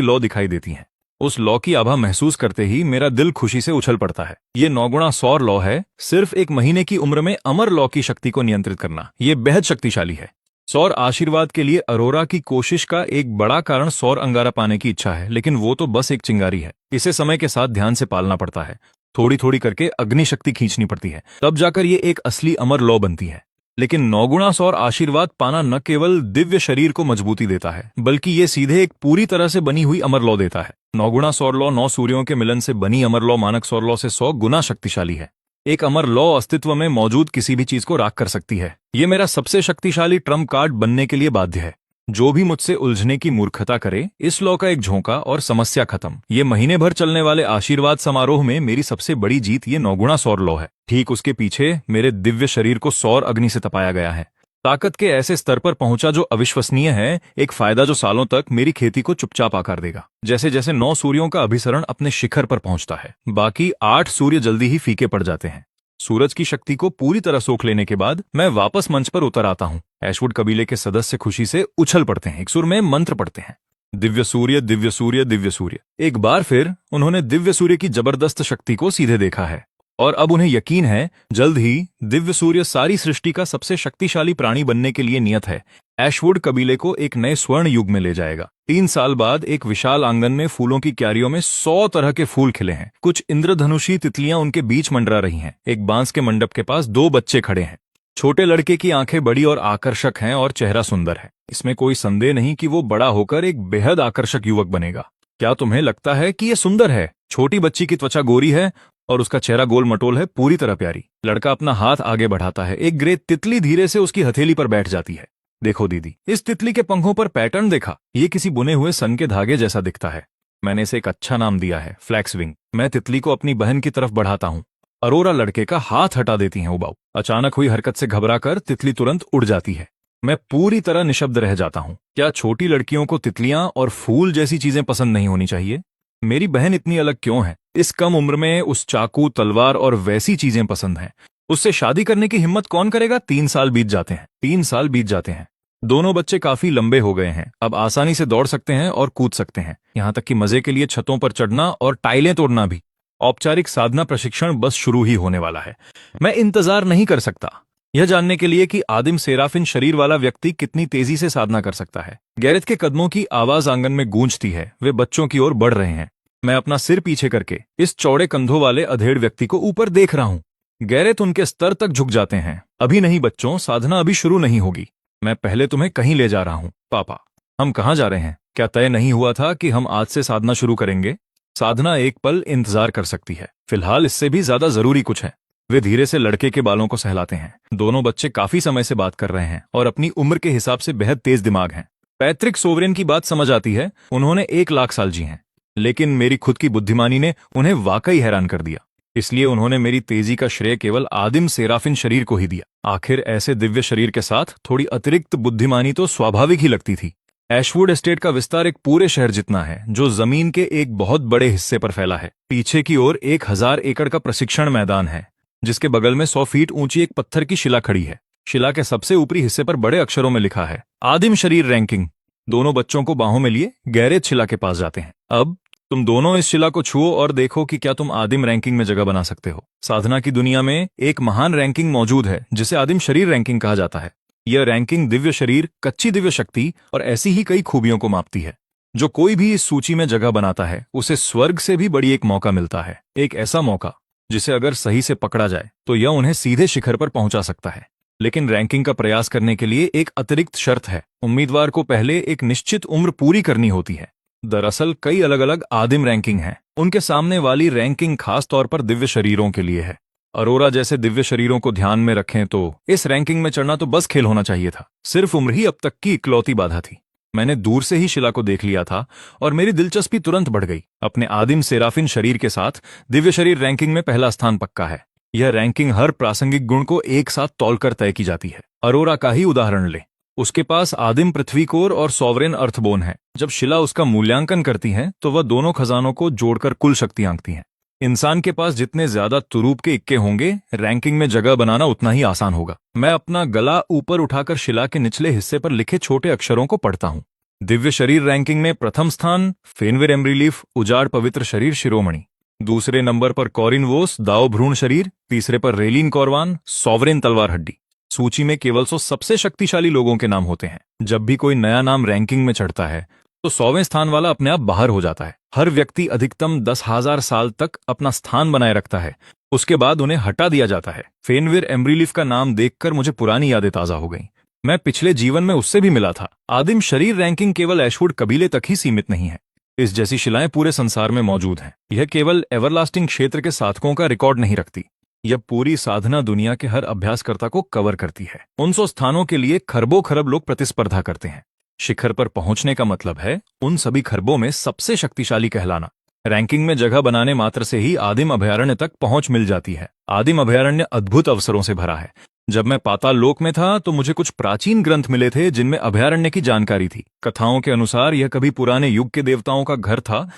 लौ दिखाई देती है। उस लौ की आभा महसूस करते ही मेरा दिल खुशी से उछल पड़ता है। ये 9 गुणा सौर लौ है। सिर्फ 1 महीने की उम्र में अमर लौ की शक्ति को नियंत्रित करना, ये बेहद शक्तिशाली है। सौर आशीर्वाद के लिए अरोरा की कोशिश का एक बड़ा कारण सौर अंगारा पाने की इच्छा है, लेकिन वो तो बस एक चिंगारी है। इसे समय के साथ ध्यान से पालना पड़ता है। थोड़ी थोड़ी करके अग्नि शक्ति खींचनी पड़ती है, तब जाकर ये एक असली अमर लौ बनती है। लेकिन नौगुणा सौर आशीर्वाद पाना न केवल दिव्य शरीर को मजबूती देता है, बल्कि ये सीधे एक पूरी तरह से बनी हुई अमर लौ देता है। नौगुणा सौर लौ 9 सूर्यों के मिलन से बनी अमर लौ मानक सौर लौ से 100 गुना शक्तिशाली है। एक अमर लौ अस्तित्व में मौजूद किसी भी चीज को राख कर सकती है। ये मेरा सबसे शक्तिशाली ट्रम्प कार्ड बनने के लिए बाध्य है। जो भी मुझसे उलझने की मूर्खता करे, इस लौ का एक झोंका और समस्या खत्म। ये महीने भर चलने वाले आशीर्वाद समारोह में मेरी सबसे बड़ी जीत ये नौगुणा सौर लौ है। ठीक उसके पीछे मेरे दिव्य शरीर को सौर अग्नि से तपाया गया है। ताकत के ऐसे स्तर पर पहुंचा जो अविश्वसनीय है, एक फायदा जो सालों तक मेरी खेती को चुपचाप आकार देगा। जैसे जैसे 9 सूर्यों का अभिसरण अपने शिखर पर पहुंचता है, बाकी 8 सूर्य जल्दी ही फीके पड़ जाते हैं। सूरज की शक्ति को पूरी तरह सोख लेने के बाद मैं वापस मंच पर उतर आता हूँ। ऐशवुड कबीले के सदस्य खुशी से उछल पड़ते हैं, एक सुर में मंत्र पढ़ते हैं, दिव्य सूर्य दिव्य सूर्य दिव्य सूर्य। एक बार फिर उन्होंने दिव्य सूर्य की जबरदस्त शक्ति को सीधे देखा है और अब उन्हें यकीन है जल्द ही दिव्य सूर्य सारी सृष्टि का सबसे शक्तिशाली प्राणी बनने के लिए नियत है। ऐशवुड कबीले को एक नए स्वर्ण युग में ले जाएगा। 3 साल बाद एक विशाल आंगन में फूलों की क्यारियों में 100 तरह के फूल खिले हैं। कुछ इंद्रधनुषी तितलियां उनके बीच मंडरा रही हैं। एक बांस के मंडप के पास 2 बच्चे खड़े हैं। छोटे लड़के की आंखें बड़ी और आकर्षक हैं और चेहरा सुंदर है। इसमें कोई संदेह नहीं कि वो बड़ा होकर एक बेहद आकर्षक युवक बनेगा। क्या तुम्हें लगता है कि ये सुंदर है? छोटी बच्ची की त्वचा गोरी है और उसका चेहरा गोल मटोल है, पूरी तरह प्यारी। लड़का अपना हाथ आगे बढ़ाता है। एक ग्रे तितली धीरे से उसकी हथेली पर बैठ जाती है। देखो दीदी, इस तितली के पंखों पर पैटर्न देखा? ये किसी बुने हुए सन के धागे जैसा दिखता है। मैंने इसे एक अच्छा नाम दिया है, फ्लैक्सविंग। मैं तितली को अपनी बहन की तरफ बढ़ाता हूँ। अरोरा लड़के का हाथ हटा देती हैं उबाऊ। अचानक हुई हरकत से घबराकर तितली तुरंत उड़ जाती है। मैं पूरी तरह निशब्द रह जाता हूँ। क्या छोटी लड़कियों को तितलियां और फूल जैसी चीजें पसंद नहीं होनी चाहिए? मेरी बहन इतनी अलग क्यों है? इस कम उम्र में उस चाकू, तलवार और वैसी चीजें पसंद हैं। उससे शादी करने की हिम्मत कौन करेगा? 3 साल बीत जाते हैं। 3 साल बीत जाते हैं। दोनों बच्चे काफी लंबे हो गए हैं, अब आसानी से दौड़ सकते हैं और कूद सकते हैं, यहाँ तक कि मजे के लिए छतों पर चढ़ना और टाइलें तोड़ना भी। औपचारिक साधना प्रशिक्षण बस शुरू ही होने वाला है। मैं इंतजार नहीं कर सकता यह जानने के लिए कि आदिम सेराफिन शरीर वाला व्यक्ति कितनी तेजी से साधना कर सकता है। गैरेथ के कदमों की आवाज आंगन में गूंजती है। वे बच्चों की ओर बढ़ रहे हैं। मैं अपना सिर पीछे करके इस चौड़े कंधों वाले अधेड़ व्यक्ति को ऊपर देख रहा हूं। गैरेथ उनके स्तर तक झुक जाते हैं। अभी नहीं बच्चों, साधना अभी शुरू नहीं होगी। मैं पहले तुम्हें कहीं ले जा रहा हूं। पापा, हम कहाँ जा रहे हैं? क्या तय नहीं हुआ था कि हम आज से साधना शुरू करेंगे? साधना एक पल इंतजार कर सकती है, फिलहाल इससे भी ज्यादा जरूरी कुछ है। वे धीरे से लड़के के बालों को सहलाते हैं। दोनों बच्चे काफी समय से बात कर रहे हैं और अपनी उम्र के हिसाब से बेहद तेज दिमाग हैं। पैट्रिक सोवरेन की बात समझ आती है, उन्होंने 1 लाख साल जी हैं, लेकिन मेरी खुद की बुद्धिमानी ने उन्हें वाकई हैरान कर दिया। इसलिए उन्होंने मेरी तेजी का श्रेय केवल आदिम सेराफिन शरीर को ही दिया। आखिर ऐसे दिव्य शरीर के साथ थोड़ी अतिरिक्त बुद्धिमानी तो स्वाभाविक ही लगती थी। ऐशवुड एस्टेट का विस्तार एक पूरे शहर जितना है, जो जमीन के एक बहुत बड़े हिस्से पर फैला है। पीछे की ओर 1000 एकड़ का प्रशिक्षण मैदान है, जिसके बगल में 100 फीट ऊंची एक पत्थर की शिला खड़ी है। शिला के सबसे ऊपरी हिस्से पर बड़े अक्षरों में लिखा है, आदिम शरीर रैंकिंग। दोनों बच्चों को बाहों में लिए गैरेथ शिला के पास जाते हैं। अब तुम दोनों इस शिला को छुओ और देखो कि क्या तुम आदिम रैंकिंग में जगह बना सकते हो। साधना की दुनिया में एक महान रैंकिंग मौजूद है, जिसे आदिम शरीर रैंकिंग कहा जाता है। यह रैंकिंग दिव्य शरीर, कच्ची दिव्य शक्ति और ऐसी ही कई खूबियों को मापती है। जो कोई भी इस सूची में जगह बनाता है, उसे स्वर्ग से भी बड़ी एक मौका मिलता है। एक ऐसा मौका जिसे अगर सही से पकड़ा जाए तो यह उन्हें सीधे शिखर पर पहुंचा सकता है। लेकिन रैंकिंग का प्रयास करने के लिए एक अतिरिक्त शर्त है। उम्मीदवार को पहले एक निश्चित उम्र पूरी करनी होती है। दरअसल कई अलग अलग आदिम रैंकिंग हैं। उनके सामने वाली रैंकिंग खास तौर पर दिव्य शरीरों के लिए है। अरोरा जैसे दिव्य शरीरों को ध्यान में रखें तो इस रैंकिंग में चढ़ना तो बस खेल होना चाहिए था। सिर्फ उम्र ही अब तक की इकलौती बाधा थी। मैंने दूर से ही शिला को देख लिया था और मेरी दिलचस्पी तुरंत बढ़ गई। अपने आदिम सेराफिन शरीर के साथ दिव्य शरीर रैंकिंग में पहला स्थान पक्का है। यह रैंकिंग हर प्रासंगिक गुण को एक साथ तौलकर तय की जाती है। अरोरा का ही उदाहरण ले, उसके पास आदिम पृथ्वी कोर और सॉवरेन अर्थबोन है। जब शिला उसका मूल्यांकन करती है तो वह दोनों खजानों को जोड़कर कुल शक्ति आंकती है। इंसान के पास जितने ज्यादा तुरूप के इक्के होंगे, रैंकिंग में जगह बनाना उतना ही आसान होगा। मैं अपना गला ऊपर उठाकर शिला के निचले हिस्से पर लिखे छोटे अक्षरों को पढ़ता हूँ। दिव्य शरीर रैंकिंग में प्रथम स्थान फेनविर एम्ब्रीलीफ, उजाड़ पवित्र शरीर शिरोमणि। दूसरे नंबर पर कॉरिन वोस, दाओ भ्रूण शरीर। तीसरे पर रेलिन कॉरवान, सॉवरेन तलवार हड्डी। सूची में केवल 100 सबसे शक्तिशाली लोगों के नाम होते हैं। जब भी कोई नया नाम रैंकिंग में चढ़ता है तो 100वें स्थान वाला अपने आप बाहर हो जाता है। हर व्यक्ति अधिकतम 10,000 साल तक अपना स्थान बनाए रखता है, उसके बाद उन्हें हटा दिया जाता है। फेनविर एम्ब्रीलीफ का नाम देखकर मुझे पुरानी यादें ताजा हो गईं। मैं पिछले जीवन में उससे भी मिला था। आदिम शरीर रैंकिंग केवल ऐशवुड कबीले तक ही सीमित नहीं है। इस जैसी शिलाएं पूरे संसार में मौजूद हैं। यह केवल एवरलास्टिंग क्षेत्र के साधकों का रिकॉर्ड नहीं रखती, यह पूरी साधना दुनिया के हर अभ्यासकर्ता को कवर करती है। 900 स्थानों के लिए खरबों खरब लोग प्रतिस्पर्धा करते हैं। शिखर पर पहुंचने का मतलब है उन सभी खरबों में सबसे शक्तिशाली कहलाना। रैंकिंग में जगह बनाने मात्र से ही आदिम अभयारण्य तक पहुंच मिल जाती है। आदिम अभयारण्य अद्भुत अवसरों से भरा है। जब मैं पाताल लोक में था तो मुझे कुछ प्राचीन ग्रंथ मिले थे जिनमें अभयारण्य की जानकारी थी। कथाओं के अनुसार यह कभी पुराने युग के देवताओं का घर था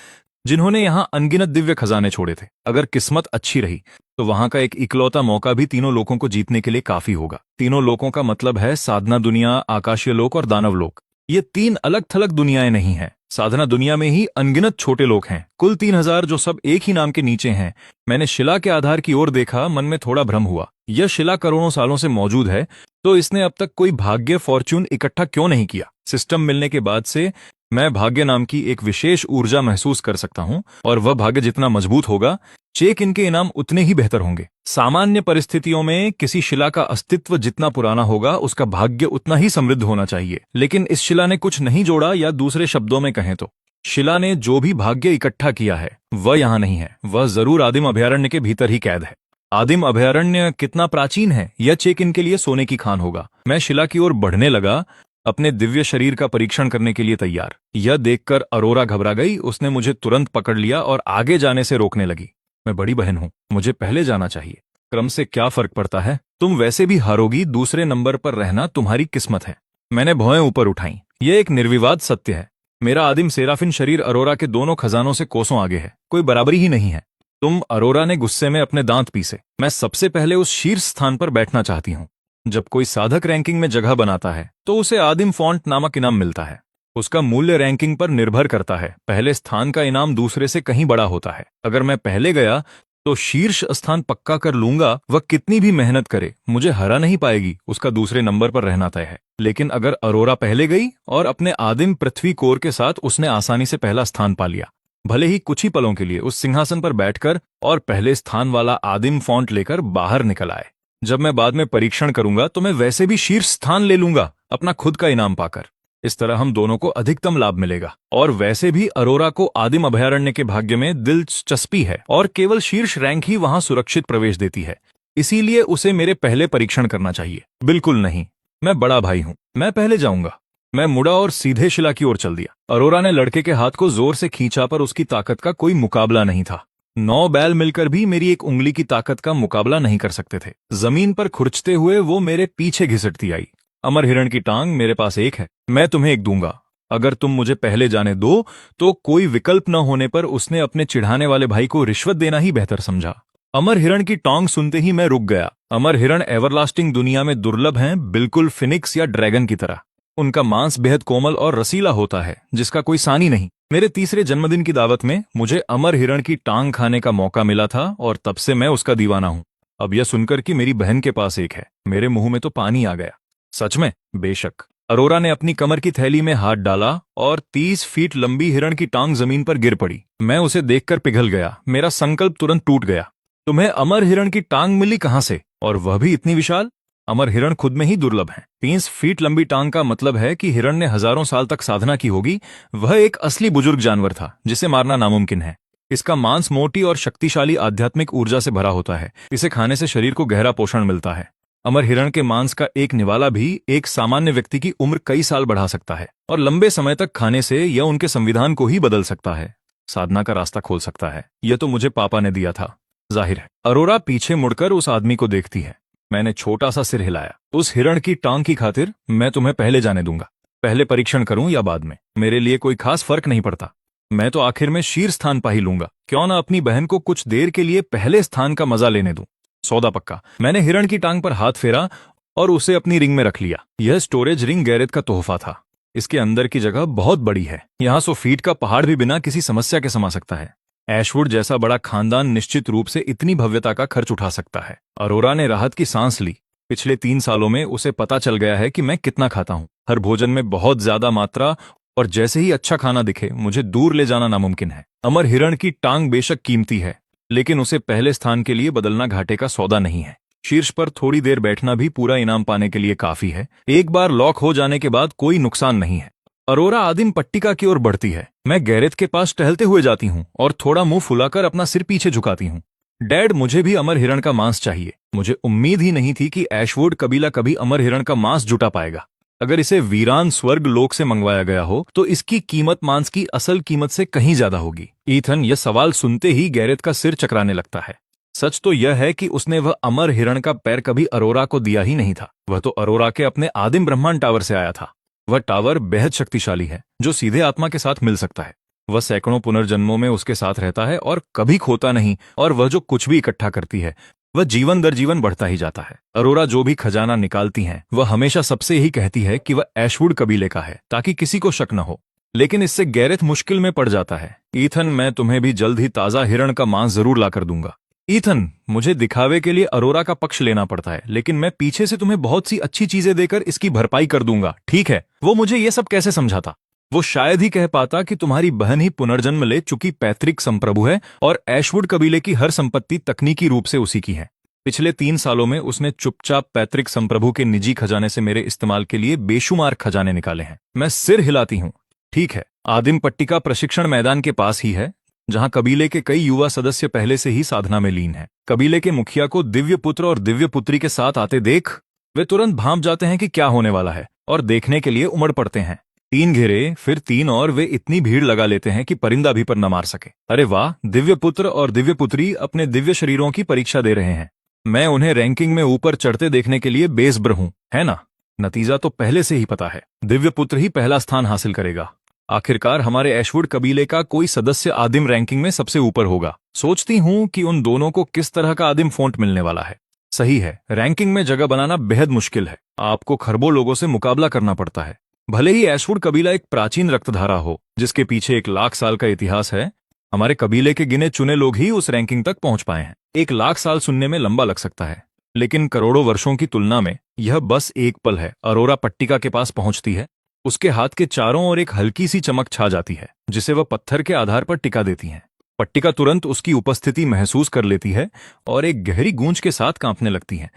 जिन्होंने यहाँ अनगिनत दिव्य खजाने छोड़े थे। अगर किस्मत अच्छी रही तो वहां का एक इकलौता मौका भी तीनों लोकों को जीतने के लिए काफी होगा। तीनों लोकों का मतलब है साधना दुनिया, आकाशीय लोक और दानव लोक। ये 3 अलग थलग दुनियाएं नहीं हैं। साधना दुनिया में ही अनगिनत छोटे लोक हैं, कुल 3000, जो सब एक ही नाम के नीचे हैं। मैंने शिला के आधार की ओर देखा, मन में थोड़ा भ्रम हुआ। यह शिला करोड़ों सालों से मौजूद है, तो इसने अब तक कोई भाग्य फॉर्च्यून इकट्ठा क्यों नहीं किया? सिस्टम मिलने के बाद से मैं भाग्य नाम की एक विशेष ऊर्जा महसूस कर सकता हूं, और वह भाग्य जितना मजबूत होगा, चेक इनके इनाम उतने ही बेहतर होंगे। सामान्य परिस्थितियों में किसी शिला का अस्तित्व जितना पुराना होगा, उसका भाग्य उतना ही समृद्ध होना चाहिए। लेकिन इस शिला ने कुछ नहीं जोड़ा, या दूसरे शब्दों में कहें तो शिला ने जो भी भाग्य इकट्ठा किया है वह यहां नहीं है। वह जरूर आदिम अभयारण्य के भीतर ही कैद है। आदिम अभयारण्य कितना प्राचीन है, यह चेक इनके लिए सोने की खान होगा। मैं शिला की ओर बढ़ने लगा, अपने दिव्य शरीर का परीक्षण करने के लिए तैयार। यह देखकर अरोरा घबरा गई। उसने मुझे तुरंत पकड़ लिया और आगे जाने से रोकने लगी। मैं बड़ी बहन हूं, मुझे पहले जाना चाहिए। क्रम से क्या फर्क पड़ता है? तुम वैसे भी हारोगी, दूसरे नंबर पर रहना तुम्हारी किस्मत है। मैंने भौहें ऊपर उठाई। यह एक निर्विवाद सत्य है। मेरा आदिम सेराफिन शरीर अरोरा के दोनों खजानों से कोसों आगे है। कोई बराबरी ही नहीं है। अरोरा ने गुस्से में अपने दांत पीसे। मैं सबसे पहले उस शीर्ष स्थान पर बैठना चाहती हूं। जब कोई साधक रैंकिंग में जगह बनाता है तो उसे आदिम फॉन्ट नामक इनाम मिलता है। उसका मूल्य रैंकिंग पर निर्भर करता है। पहले स्थान का इनाम दूसरे से कहीं बड़ा होता है। अगर मैं पहले गया तो शीर्ष स्थान पक्का कर लूंगा। वह कितनी भी मेहनत करे मुझे हरा नहीं पाएगी। उसका दूसरे नंबर पर रहना तय है। लेकिन अगर अरोरा पहले गई और अपने आदिम पृथ्वी कोर के साथ उसने आसानी से पहला स्थान पा लिया, भले ही कुछ ही पलों के लिए उस सिंहासन पर बैठकर, और पहले स्थान वाला आदिम फॉन्ट लेकर बाहर निकल आए। जब मैं बाद में परीक्षण करूंगा तो मैं वैसे भी शीर्ष स्थान ले लूंगा, अपना खुद का इनाम पाकर। इस तरह हम दोनों को अधिकतम लाभ मिलेगा। और वैसे भी अरोरा को आदिम अभयारण्य के भाग्य में दिलचस्पी है, और केवल शीर्ष रैंक ही वहां सुरक्षित प्रवेश देती है। इसीलिए उसे मेरे पहले परीक्षण करना चाहिए। बिल्कुल नहीं, मैं बड़ा भाई हूं, मैं पहले जाऊंगा। मैं मुड़ा और सीधे शिला की ओर चल दिया। अरोरा ने लड़के के हाथ को जोर से खींचा, पर उसकी ताकत का कोई मुकाबला नहीं था। 9 बैल मिलकर भी मेरी एक उंगली की ताकत का मुकाबला नहीं कर सकते थे। जमीन पर खुरचते हुए वो मेरे पीछे घिसटती आई। अमर हिरण की टांग मेरे पास एक है, मैं तुम्हें एक दूंगा। अगर तुम मुझे पहले जाने दो तो कोई विकल्प न होने पर उसने अपने चिढ़ाने वाले भाई को रिश्वत देना ही बेहतर समझा। अमर हिरण की टांग सुनते ही मैं रुक गया। अमर हिरण एवरलास्टिंग दुनिया में दुर्लभ हैं, बिल्कुल फिनिक्स या ड्रैगन की तरह। उनका मांस बेहद कोमल और रसीला होता है, जिसका कोई सानी नहीं। मेरे तीसरे जन्मदिन की दावत में मुझे अमर हिरण की टांग खाने का मौका मिला था, और तब से मैं उसका दीवाना हूं। अब यह सुनकर कि मेरी बहन के पास एक है, मेरे मुंह में तो पानी आ गया। सच में? बेशक। अरोरा ने अपनी कमर की थैली में हाथ डाला और 30 फीट लंबी हिरण की टांग जमीन पर गिर पड़ी। मैं उसे देखकर पिघल गया। मेरा संकल्प तुरंत टूट गया। तुम्हें अमर हिरण की टांग मिली कहां से, और वह भी इतनी विशाल? अमर हिरण खुद में ही दुर्लभ हैं। 30 फीट लंबी टांग का मतलब है कि हिरण ने हजारों साल तक साधना की होगी। वह एक असली बुजुर्ग जानवर था जिसे मारना नामुमकिन है। इसका मांस मोटी और शक्तिशाली आध्यात्मिक ऊर्जा से भरा होता है। इसे खाने से शरीर को गहरा पोषण मिलता है। अमर हिरण के मांस का एक निवाला भी एक सामान्य व्यक्ति की उम्र कई साल बढ़ा सकता है, और लंबे समय तक खाने से यह उनके संविधान को ही बदल सकता है, साधना का रास्ता खोल सकता है। यह तो मुझे पापा ने दिया था, जाहिर है। अरोरा पीछे मुड़कर उस आदमी को देखती है। मैंने छोटा सा सिर हिलाया। उस हिरण की टांग की खातिर मैं तुम्हें पहले जाने दूंगा। पहले परीक्षण करूं या बाद में, मेरे लिए कोई खास फर्क नहीं पड़ता। मैं तो आखिर में शीर्ष स्थान पा ही लूंगा। क्यों ना अपनी बहन को कुछ देर के लिए पहले स्थान का मजा लेने दूं। सौदा पक्का। मैंने हिरण की टांग पर हाथ फेरा और उसे अपनी रिंग में रख लिया। यह स्टोरेज रिंग गैरेत का तोहफा था। इसके अंदर की जगह बहुत बड़ी है। यहाँ 100 फीट का पहाड़ भी बिना किसी समस्या के समा सकता है। ऐशवुड जैसा बड़ा खानदान निश्चित रूप से इतनी भव्यता का खर्च उठा सकता है। अरोरा ने राहत की सांस ली। पिछले 3 सालों में उसे पता चल गया है कि मैं कितना खाता हूँ। हर भोजन में बहुत ज्यादा मात्रा, और जैसे ही अच्छा खाना दिखे मुझे दूर ले जाना नामुमकिन है। अमर हिरण की टांग बेशक कीमती है, लेकिन उसे पहले स्थान के लिए बदलना घाटे का सौदा नहीं है। शीर्ष पर थोड़ी देर बैठना भी पूरा इनाम पाने के लिए काफी है। एक बार लॉक हो जाने के बाद कोई नुकसान नहीं है। अरोरा आदिम पट्टिका की ओर बढ़ती है। मैं गैरेथ के पास टहलते हुए जाती हूँ और थोड़ा मुंह फुलाकर अपना सिर पीछे झुकाती हूँ। डैड, मुझे भी अमर हिरण का मांस चाहिए। मुझे उम्मीद ही नहीं थी कि एशवुड कबीला कभी अमर हिरण का मांस जुटा पाएगा। अगर इसे वीरान स्वर्ग लोक से मंगवाया गया हो तो इसकी कीमत मांस की असल कीमत से कहीं ज्यादा होगी। ईथन यह सवाल सुनते ही गैरेथ का सिर चकराने लगता है। सच तो यह है कि उसने वह अमर हिरण का पैर कभी अरोरा को दिया ही नहीं था। वह तो अरोरा के अपने आदिम ब्रह्मांड टावर से आया था। वह टावर बेहद शक्तिशाली है, जो सीधे आत्मा के साथ मिल सकता है। वह सैकड़ों पुनर्जन्मों में उसके साथ रहता है और कभी खोता नहीं, और वह जो कुछ भी इकट्ठा करती है वह जीवन दर जीवन बढ़ता ही जाता है। अरोरा जो भी खजाना निकालती हैं, वह हमेशा सबसे ही कहती है कि वह एशवुड कबीले का है, ताकि किसी को शक न हो। लेकिन इससे गैरेथ मुश्किल में पड़ जाता है। ईथन, मैं तुम्हें भी जल्द ही ताजा हिरण का मांस जरूर लाकर दूंगा। ईथन, मुझे दिखावे के लिए अरोरा का पक्ष लेना पड़ता है, लेकिन मैं पीछे से तुम्हें बहुत सी अच्छी चीजें देकर इसकी भरपाई कर दूंगा, ठीक है? वो मुझे ये सब कैसे समझाता? वो शायद ही कह पाता कि तुम्हारी बहन ही पुनर्जन्म ले चुकी पैतृक संप्रभु है और एशवुड कबीले की हर संपत्ति तकनीकी रूप से उसी की है। पिछले 3 सालों में उसने चुपचाप पैतृक संप्रभु के निजी खजाने से मेरे इस्तेमाल के लिए बेशुमार खजाने निकाले हैं। मैं सिर हिलाती हूँ। ठीक है, आदिम पट्टिका प्रशिक्षण मैदान के पास ही है, जहां कबीले के कई युवा सदस्य पहले से ही साधना में लीन हैं। कबीले के मुखिया को दिव्य पुत्र और दिव्य पुत्री के साथ आते देख वे तुरंत भांप जाते हैं कि क्या होने वाला है और देखने के लिए उमड़ पड़ते हैं। 3 घेरे, फिर 3 और वे इतनी भीड़ लगा लेते हैं कि परिंदा भी पर न मार सके। अरे वाह, दिव्य पुत्र और दिव्य पुत्री अपने दिव्य शरीरों की परीक्षा दे रहे हैं। मैं उन्हें रैंकिंग में ऊपर चढ़ते देखने के लिए बेसब्र हूं, है ना? नतीजा तो पहले से ही पता है, दिव्य पुत्र ही पहला स्थान हासिल करेगा। आखिरकार हमारे एशवुड कबीले का कोई सदस्य आदिम रैंकिंग में सबसे ऊपर होगा। सोचती हूं कि उन दोनों को किस तरह का आदिम फोंट मिलने वाला है। सही है, रैंकिंग में जगह बनाना बेहद मुश्किल है। आपको खरबों लोगों से मुकाबला करना पड़ता है। भले ही एशवुड कबीला एक प्राचीन रक्तधारा हो, जिसके पीछे 1 लाख साल का इतिहास है, हमारे कबीले के गिने चुने लोग ही उस रैंकिंग तक पहुंच पाए हैं। 1 लाख साल सुनने में लंबा लग सकता है, लेकिन करोड़ों वर्षों की तुलना में यह बस एक पल है। अरोरा पट्टिका के पास पहुंचती है। उसके हाथ के चारों ओर एक हल्की सी चमक छा जाती है, जिसे वह पत्थर के आधार पर टिका देती है। पट्टिका तुरंत उसकी उपस्थिति महसूस कर लेती है और एक गहरी गूंज के साथ कांपने लगती है।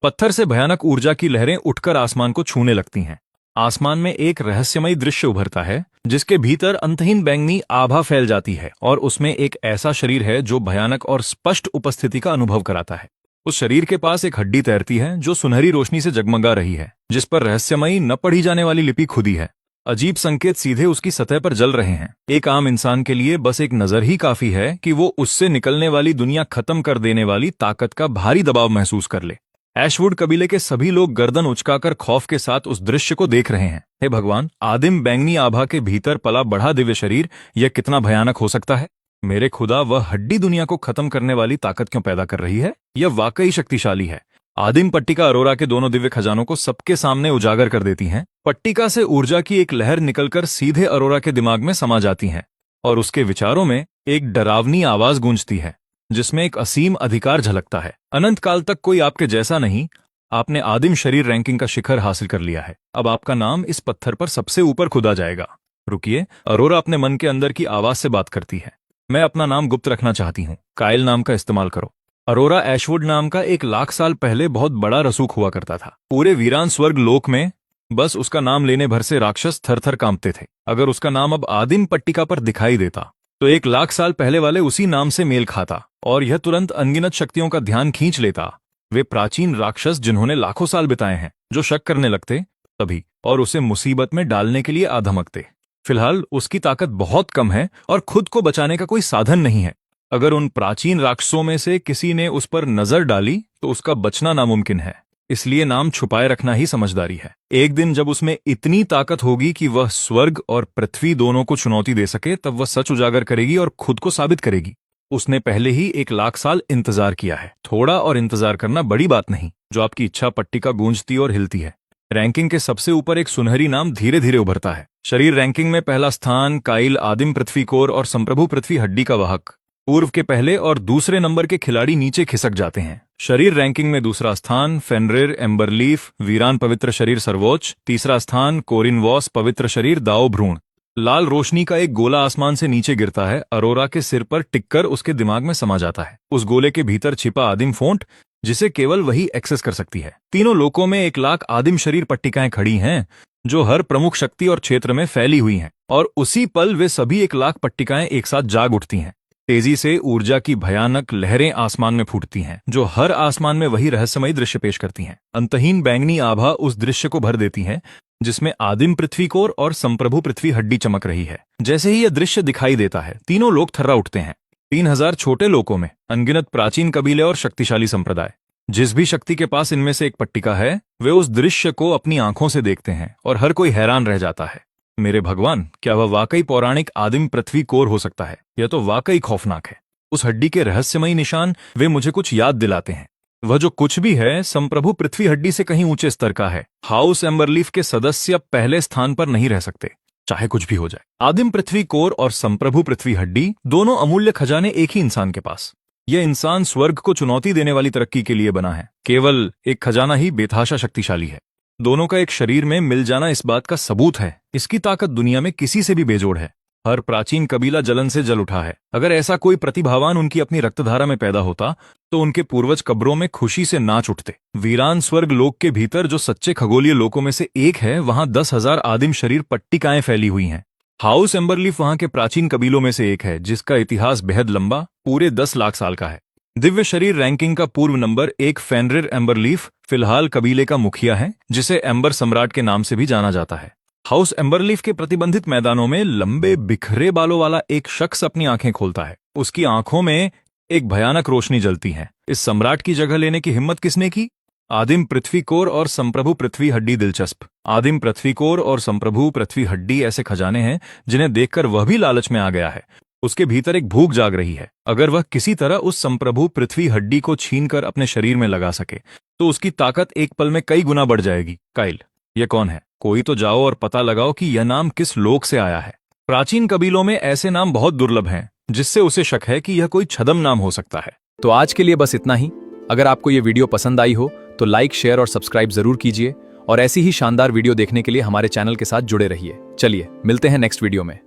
पत्थर से भयानक ऊर्जा की लहरें उठकर आसमान को छूने लगती हैं। आसमान में एक रहस्यमयी दृश्य उभरता है, जिसके भीतर अंतहीन बैंगनी आभा फैल जाती है और उसमें एक ऐसा शरीर है जो भयानक और स्पष्ट उपस्थिति का अनुभव कराता है। उस शरीर के पास एक हड्डी तैरती है जो सुनहरी रोशनी से जगमगा रही है, जिस पर रहस्यमयी न पढ़ी जाने वाली लिपि खुदी है। अजीब संकेत सीधे उसकी सतह पर जल रहे हैं। एक आम इंसान के लिए बस एक नजर ही काफी है कि वो उससे निकलने वाली दुनिया खत्म कर देने वाली ताकत का भारी दबाव महसूस कर ले। एशवुड कबीले के सभी लोग गर्दन उचकाकर खौफ के साथ उस दृश्य को देख रहे हैं। हे भगवान, आदिम बैंगनी आभा के भीतर पला बढ़ा दिव्य शरीर, यह कितना भयानक हो सकता है? मेरे खुदा, वह हड्डी दुनिया को खत्म करने वाली ताकत क्यों पैदा कर रही है? यह वाकई शक्तिशाली है। आदिम पट्टिका अरोरा के दोनों दिव्य खजानों को सबके सामने उजागर कर देती हैं। पट्टिका से ऊर्जा की एक लहर निकलकर सीधे अरोरा के दिमाग में समा जाती है और उसके विचारों में एक डरावनी आवाज गूंजती है, जिसमें एक असीम अधिकार झलकता है। अनंत काल तक कोई आपके जैसा नहीं। आपने आदिम शरीर रैंकिंग का शिखर हासिल कर लिया है। अब आपका नाम इस पत्थर पर सबसे ऊपर खुदा जाएगा। रुकिए, अरोरा अपने मन के अंदर की आवाज से बात करती है। मैं अपना नाम गुप्त रखना चाहती हूँ। कायल नाम का इस्तेमाल करो। अरोरा एशवुड नाम का 1 लाख साल पहले बहुत बड़ा रसूख हुआ करता था। पूरे वीरान स्वर्ग लोक में बस उसका नाम लेने भर से राक्षस थर-थर कांपते थे। अगर उसका नाम अब आदिम पट्टिका पर दिखाई देता तो 1 लाख साल पहले वाले उसी नाम से मेल खाता और यह तुरंत अनगिनत शक्तियों का ध्यान खींच लेता। वे प्राचीन राक्षस जिन्होंने लाखों साल बिताए हैं, जो शक करने लगते तभी और उसे मुसीबत में डालने के लिए आधमकते। फिलहाल उसकी ताकत बहुत कम है और खुद को बचाने का कोई साधन नहीं है। अगर उन प्राचीन राक्षसों में से किसी ने उस पर नजर डाली तो उसका बचना नामुमकिन है। इसलिए नाम छुपाए रखना ही समझदारी है। एक दिन जब उसमें इतनी ताकत होगी कि वह स्वर्ग और पृथ्वी दोनों को चुनौती दे सके, तब वह सच उजागर करेगी और खुद को साबित करेगी। उसने पहले ही 1 लाख साल इंतजार किया है। थोड़ा और इंतजार करना बड़ी बात नहीं। जो आपकी इच्छा पट्टिका गूंजती और हिलती है। रैंकिंग के सबसे ऊपर एक सुनहरी नाम धीरे धीरे उभरता है। शरीर रैंकिंग में पहला स्थान काइल आदिम पृथ्वी कोर और संप्रभु पृथ्वी हड्डी का वाहक। पूर्व के पहले और दूसरे नंबर के खिलाड़ी नीचे खिसक जाते हैं। शरीर रैंकिंग में दूसरा स्थान फेनरिर एम्बरलीफ वीरान पवित्र शरीर सर्वोच्च। तीसरा स्थान कोरिन वॉस पवित्र शरीर दाओ भ्रूण। लाल रोशनी का एक गोला आसमान से नीचे गिरता है, अरोरा के सिर पर टिककर उसके दिमाग में समा जाता है। उस गोले के भीतर छिपा आदिम फोंट, जिसे केवल वही एक्सेस कर सकती है। तीनों लोकों में 1,00,000 आदिम शरीर पट्टिकाएं खड़ी हैं, जो हर प्रमुख शक्ति और क्षेत्र में फैली हुई हैं, और उसी पल वे सभी 1,00,000 पट्टिकाएं एक साथ जाग उठती हैं। तेजी से ऊर्जा की भयानक लहरें आसमान में फूटती हैं, जो हर आसमान में वही रहस्यमयी दृश्य पेश करती हैं। अंतहीन बैंगनी आभा उस दृश्य को भर देती है, जिसमें आदिम पृथ्वी कोर और संप्रभु पृथ्वी हड्डी चमक रही है। जैसे ही यह दृश्य दिखाई देता है, तीनों लोग थर्रा उठते हैं। 3,000 छोटे लोकों में अनगिनत प्राचीन कबीले और शक्तिशाली संप्रदाय। जिस भी शक्ति के पास इनमें से एक पट्टिका है, वे उस दृश्य को अपनी आंखों से देखते हैं और हर कोई हैरान रह जाता है। मेरे भगवान, क्या वह वाकई पौराणिक आदिम पृथ्वी कोर हो सकता है? यह तो वाकई खौफनाक है। उस हड्डी के रहस्यमयी निशान वे मुझे कुछ याद दिलाते हैं। वह जो कुछ भी है, संप्रभु पृथ्वी हड्डी से कहीं ऊंचे स्तर का है। हाउस एम्बरलीफ के सदस्य पहले स्थान पर नहीं रह सकते, चाहे कुछ भी हो जाए। आदिम पृथ्वी कोर और संप्रभु पृथ्वी हड्डी, दोनों अमूल्य खजाने एक ही इंसान के पास। यह इंसान स्वर्ग को चुनौती देने वाली तरक्की के लिए बना है। केवल एक खजाना ही बेतहाशा शक्तिशाली है। दोनों का एक शरीर में मिल जाना इस बात का सबूत है। इसकी ताकत दुनिया में किसी से भी बेजोड़ है। हर प्राचीन कबीला जलन से जल उठा है। अगर ऐसा कोई प्रतिभावान उनकी अपनी रक्तधारा में पैदा होता, तो उनके पूर्वज कब्रों में खुशी से नाच उठते। वीरान स्वर्ग लोक के भीतर, जो सच्चे खगोलीय लोकों में से एक है, वहां 10,000 आदिम शरीर पट्टिकाएं फैली हुई हैं। हाउस एम्बरलीफ वहां के प्राचीन कबीलों में से एक है, जिसका इतिहास बेहद लंबा, पूरे 10 लाख साल का है। दिव्य शरीर रैंकिंग का पूर्व नंबर 1 फेनरिर एम्बरलीफ फिलहाल कबीले का मुखिया है, जिसे एम्बर सम्राट के नाम से भी जाना जाता है। हाउस एम्बरलीफ के प्रतिबंधित मैदानों में लंबे बिखरे बालों वाला एक शख्स अपनी आंखें खोलता है। उसकी आंखों में एक भयानक रोशनी जलती है। इस सम्राट की जगह लेने की हिम्मत किसने की? आदिम पृथ्वी कोर और संप्रभु पृथ्वी हड्डी। दिलचस्प। आदिम पृथ्वी कोर और संप्रभु पृथ्वी हड्डी ऐसे खजाने हैं जिन्हें देखकर वह भी लालच में आ गया है। उसके भीतर एक भूख जाग रही है। अगर वह किसी तरह उस संप्रभु पृथ्वी हड्डी को छीनकर अपने शरीर में लगा सके, तो उसकी ताकत एक पल में कई गुना बढ़ जाएगी। काइल, यह कौन है? कोई तो जाओ और पता लगाओ कि यह नाम किस लोक से आया है। प्राचीन कबीलों में ऐसे नाम बहुत दुर्लभ हैं, जिससे उसे शक है कि यह कोई छद्म नाम हो सकता है। तो आज के लिए बस इतना ही। अगर आपको यह वीडियो पसंद आई हो तो लाइक, शेयर और सब्सक्राइब जरूर कीजिए, और ऐसी ही शानदार वीडियो देखने के लिए हमारे चैनल के साथ जुड़े रहिए। चलिए मिलते हैं नेक्स्ट वीडियो में।